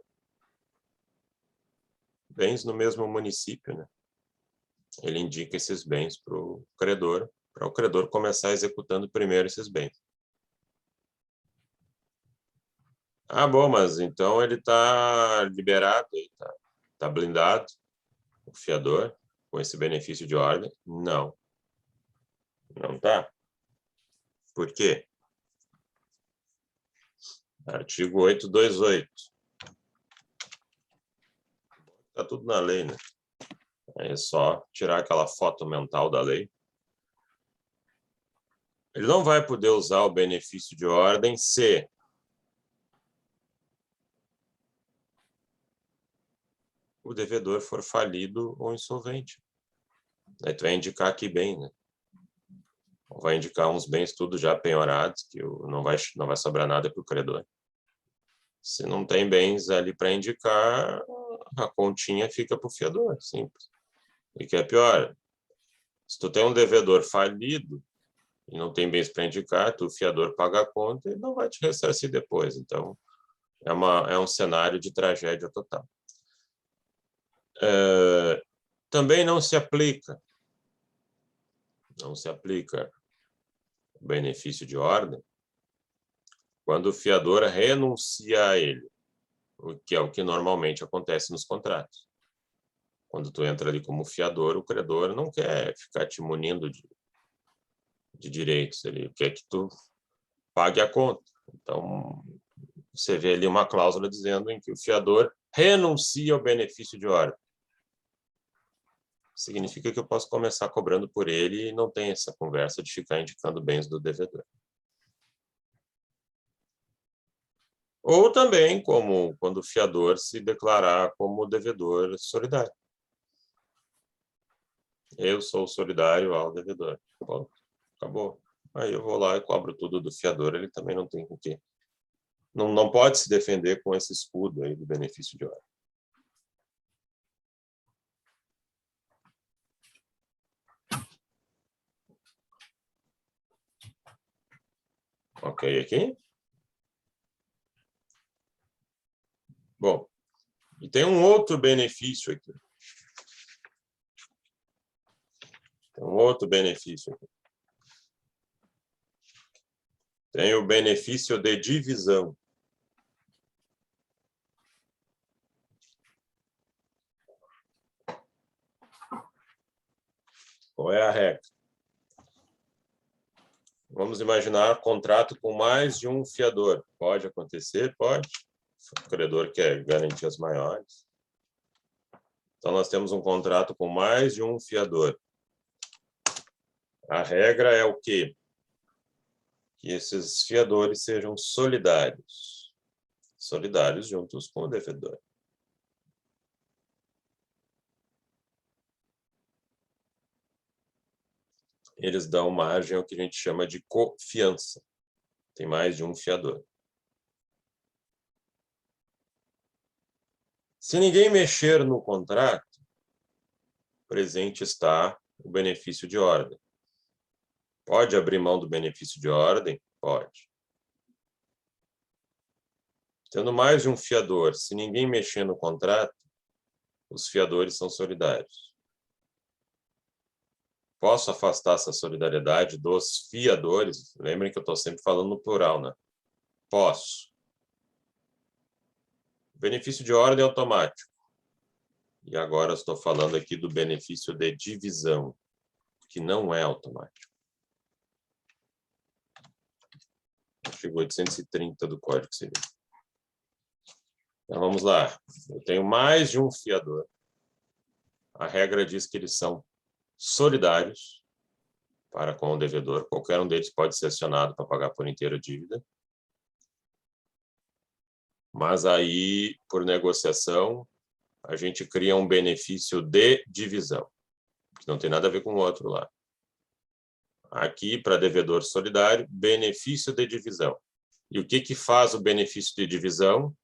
Bens no mesmo município, né? Ele indica esses bens para o credor começar executando primeiro esses bens. Ah, bom, mas então ele está liberado, está blindado, o fiador, com esse benefício de ordem? Não. Não está. Por quê? Artigo 828. Está tudo na lei, né? É só tirar aquela foto mental da lei. Ele não vai poder usar o benefício de ordem se o devedor for falido ou insolvente. Aí tu vai indicar que bem, né? Vai indicar uns bens tudo já penhorados, que não vai sobrar nada para o credor. Se não tem bens ali para indicar, a continha fica para o fiador, simples. E que é pior, se tu tem um devedor falido e não tem bens para indicar, tu, o fiador, paga a conta e não vai te ressarcir depois. Então, é um cenário de tragédia total. Também não se aplica o benefício de ordem quando o fiador renuncia a ele, o que é o que normalmente acontece nos contratos. Quando tu entra ali como fiador, o credor não quer ficar te munindo de direitos, ele quer que tu pague a conta. Então, você vê ali uma cláusula dizendo em que o fiador renuncia ao benefício de ordem. Significa que eu posso começar cobrando por ele e não tem essa conversa de ficar indicando bens do devedor. Ou também, como quando o fiador se declarar como devedor solidário. Eu sou solidário ao devedor. Bom, acabou. Aí eu vou lá e cobro tudo do fiador, ele também não tem o quê. Não pode se defender com esse escudo aí do benefício de ordem. Ok aqui? Bom, e tem um outro benefício aqui. Tem um outro benefício aqui. Tem o benefício de divisão. Qual é a regra? Vamos imaginar contrato com mais de um fiador. Pode acontecer? Pode. O credor quer garantias maiores. Então, nós temos um contrato com mais de um fiador. A regra é o quê? Que esses fiadores sejam solidários. solidários juntos com o devedor. Eles dão margem ao que a gente chama de cofiança. Tem mais de um fiador. Se ninguém mexer no contrato, presente está o benefício de ordem. Pode abrir mão do benefício de ordem? Pode. Tendo mais de um fiador, se ninguém mexer no contrato, os fiadores são solidários. Posso afastar essa solidariedade dos fiadores? Lembrem que eu estou sempre falando no plural, né? Posso. Benefício de ordem automático. E agora eu estou falando aqui do benefício de divisão, que não é automático. Artigo 830 do Código Civil. Então vamos lá. Eu tenho mais de um fiador. A regra diz que eles são solidários para com o devedor. Qualquer um deles pode ser acionado para pagar por inteiro a dívida. Mas aí, por negociação, a gente cria um benefício de divisão, que não tem nada a ver com o outro lá. Aqui, para devedor solidário, benefício de divisão. E o que faz o benefício de divisão?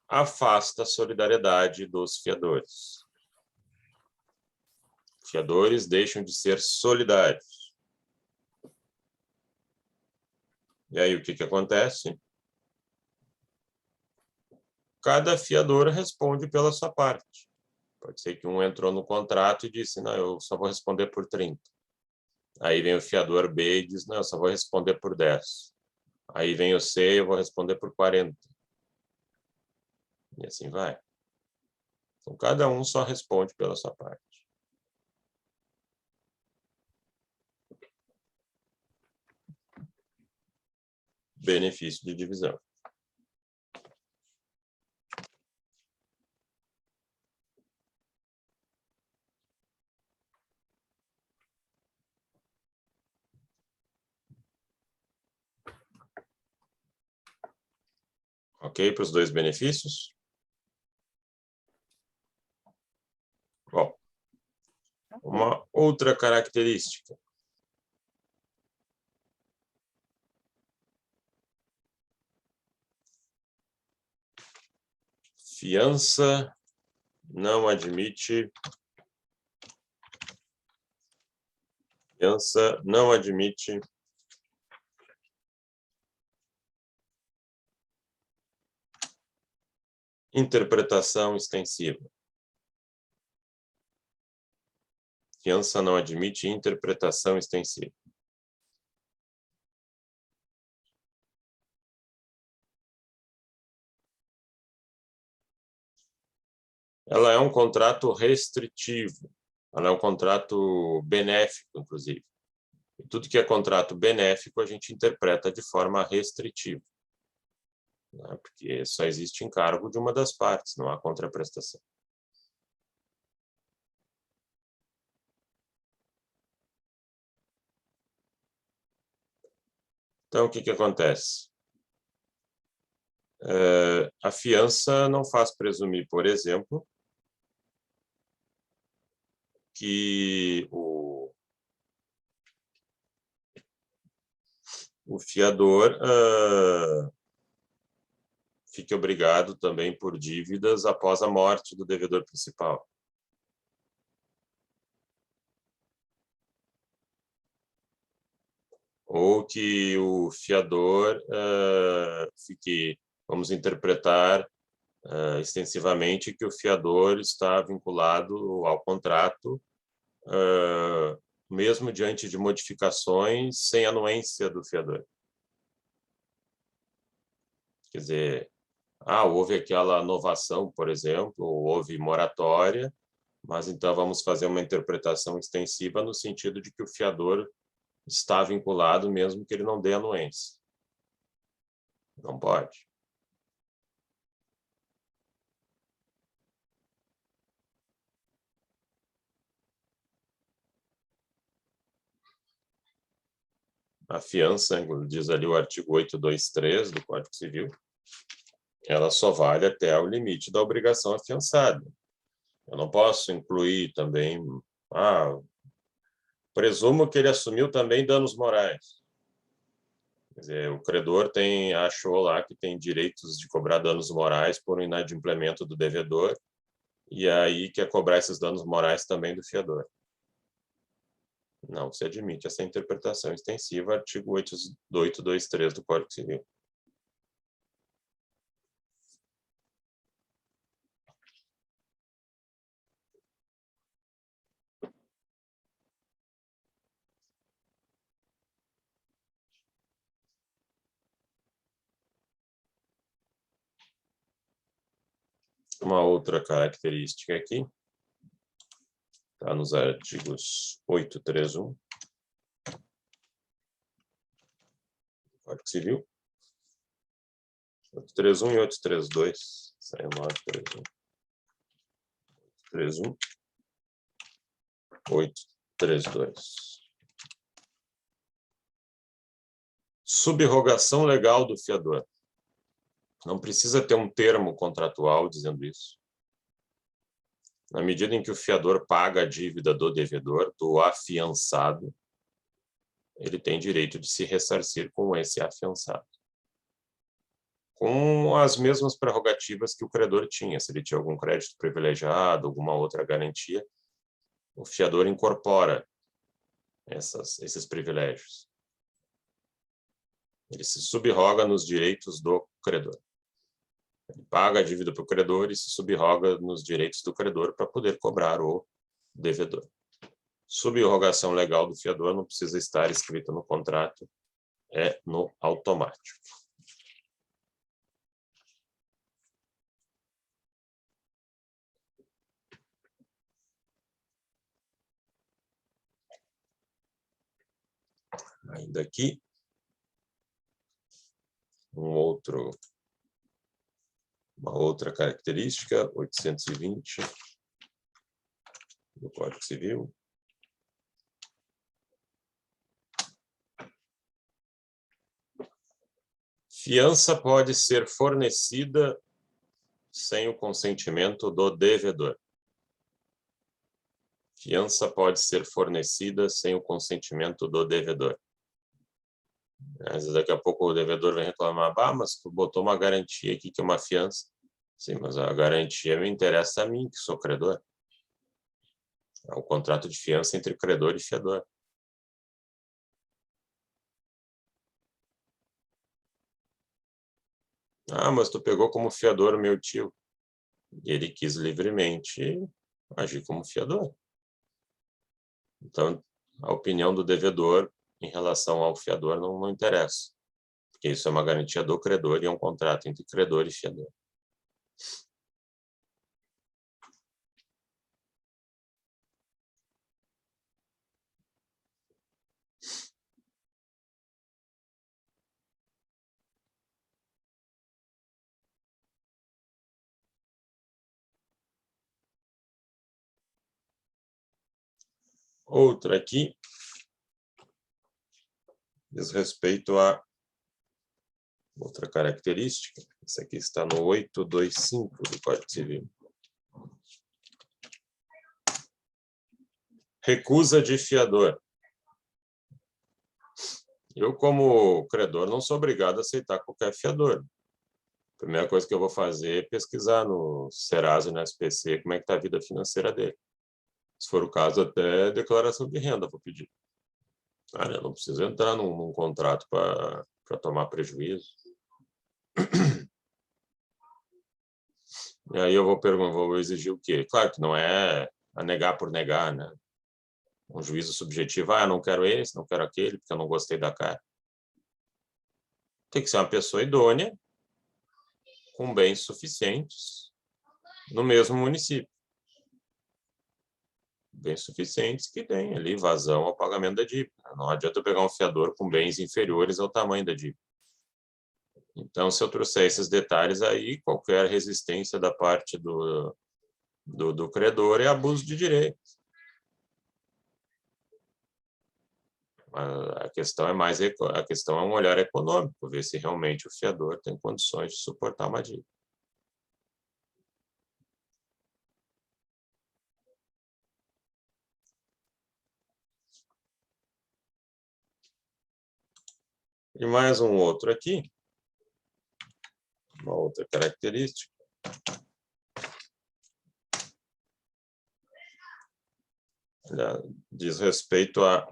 Afasta a solidariedade dos fiadores. Fiadores deixam de ser solidários. E aí, o que acontece? Cada fiador responde pela sua parte. Pode ser que um entrou no contrato e disse, não, eu só vou responder por 30. Aí vem o fiador B e diz, não, eu só vou responder por 10. Aí vem o C, eu vou responder por 40. E assim vai. Então, cada um só responde pela sua parte. Benefício de divisão. Ok para os dois benefícios? Bom, uma outra característica. Fiança não admite interpretação extensiva. Fiança não admite interpretação extensiva. Ela é um contrato restritivo. Ela é um contrato benéfico, inclusive. E tudo que é contrato benéfico, a gente interpreta de forma restritiva, né? Porque só existe encargo de uma das partes, não há contraprestação. Então, o que acontece? A fiança não faz presumir, por exemplo, que o fiador fique obrigado também por dívidas após a morte do devedor principal. Ou que o fiador fique, vamos interpretar extensivamente, que o fiador está vinculado ao contrato, mesmo diante de modificações sem anuência do fiador. Quer dizer, houve aquela novação, por exemplo, ou houve moratória, mas então vamos fazer uma interpretação extensiva no sentido de que o fiador está vinculado mesmo que ele não dê anuência. Não pode. A fiança, diz ali o artigo 823 do Código Civil, ela só vale até o limite da obrigação afiançada. Eu não posso incluir também... presumo que ele assumiu também danos morais. Quer dizer, o credor achou lá que tem direitos de cobrar danos morais por um inadimplemento do devedor, e aí quer cobrar esses danos morais também do fiador. Não se admite essa interpretação extensiva, artigo 823 do Código Civil. Uma outra característica aqui, está nos artigos 831 do Código Civil, 831 e 832, saiu no 831. 831, 832. Subrogação legal do fiador. Não precisa ter um termo contratual dizendo isso. Na medida em que o fiador paga a dívida do devedor, do afiançado, ele tem direito de se ressarcir com esse afiançado, com as mesmas prerrogativas que o credor tinha. Se ele tinha algum crédito privilegiado, alguma outra garantia, o fiador incorpora esses privilégios. Ele se subroga nos direitos do credor. Ele paga a dívida para o credor e se subroga nos direitos do credor para poder cobrar o devedor. Subrogação legal do fiador não precisa estar escrita no contrato, é no automático. Ainda aqui, uma outra característica, 820 do Código Civil. Fiança pode ser fornecida sem o consentimento do devedor. Fiança pode ser fornecida sem o consentimento do devedor. Mas daqui a pouco o devedor vem reclamar, mas tu botou uma garantia aqui que é uma fiança. Sim, mas a garantia me interessa a mim, que sou credor. É o contrato de fiança entre credor e fiador. Mas tu pegou como fiador o meu tio. E ele quis livremente agir como fiador. Então, a opinião do devedor em relação ao fiador não interessa. Porque isso é uma garantia do credor e é um contrato entre credor e fiador. Outra aqui diz respeito a outra característica. Essa aqui está no 825 do Código Civil. Recusa de fiador. Eu, como credor, não sou obrigado a aceitar qualquer fiador. A primeira coisa que eu vou fazer é pesquisar no Serasa e no SPC como é que está a vida financeira dele. Se for o caso, até declaração de renda vou pedir. Eu não preciso entrar num contrato para tomar prejuízo. E aí eu vou exigir o quê? Claro que não é a negar por negar, né? Um juízo subjetivo, não quero esse, não quero aquele, porque eu não gostei da cara. Tem que ser uma pessoa idônea, com bens suficientes, no mesmo município. Bens suficientes que tem ali vazão ao pagamento da dívida. Não adianta eu pegar um fiador com bens inferiores ao tamanho da dívida. Então, se eu trouxer esses detalhes aí, qualquer resistência da parte do credor é abuso de direito. A questão é um olhar econômico, ver se realmente o fiador tem condições de suportar uma dívida. E mais um outro aqui, uma outra característica. Diz respeito à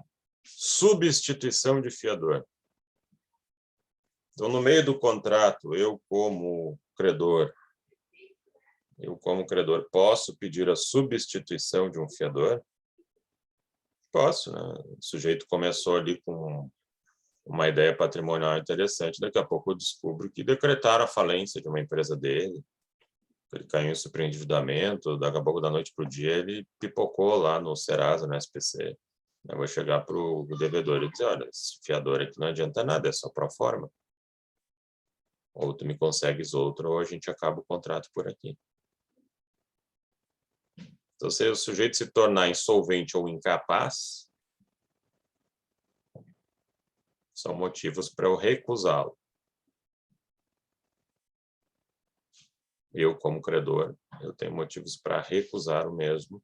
substituição de fiador. Então, no meio do contrato, eu como credor, posso pedir a substituição de um fiador? Posso, né? O sujeito começou ali com uma ideia patrimonial interessante, daqui a pouco eu descubro que decretaram a falência de uma empresa dele, ele caiu em superendividamento, daqui a pouco, da noite para o dia, ele pipocou lá no Serasa, no SPC. Eu vou chegar para o devedor e dizer, olha, esse fiador aqui não adianta nada, é só pro forma. Ou tu me consegues outro, ou a gente acaba o contrato por aqui. Então, se o sujeito se tornar insolvente ou incapaz, são motivos para eu recusá-lo. Eu, como credor, eu tenho motivos para recusar o mesmo,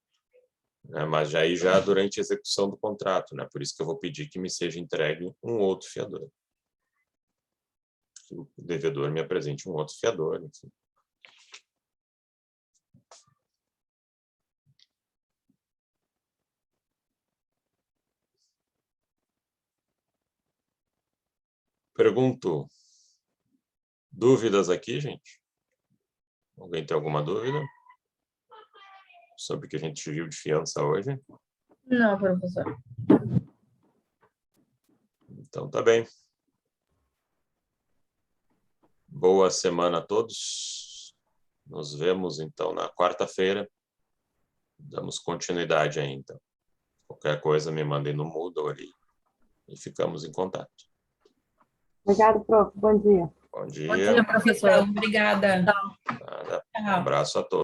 né? Mas já durante a execução do contrato, né? Por isso que eu vou pedir que me seja entregue um outro fiador. Que o devedor me apresente um outro fiador, enfim. Pergunto, dúvidas aqui, gente? Alguém tem alguma dúvida sobre o que a gente viu de fiança hoje? Não, professor. Então, tá bem. Boa semana a todos. Nos vemos, então, na quarta-feira. Damos continuidade aí, então. Qualquer coisa, me mandem no Moodle ali e ficamos em contato. Obrigado, prof. Bom dia. Bom dia. Bom dia, professor. Obrigada. Nada. Um abraço a todos.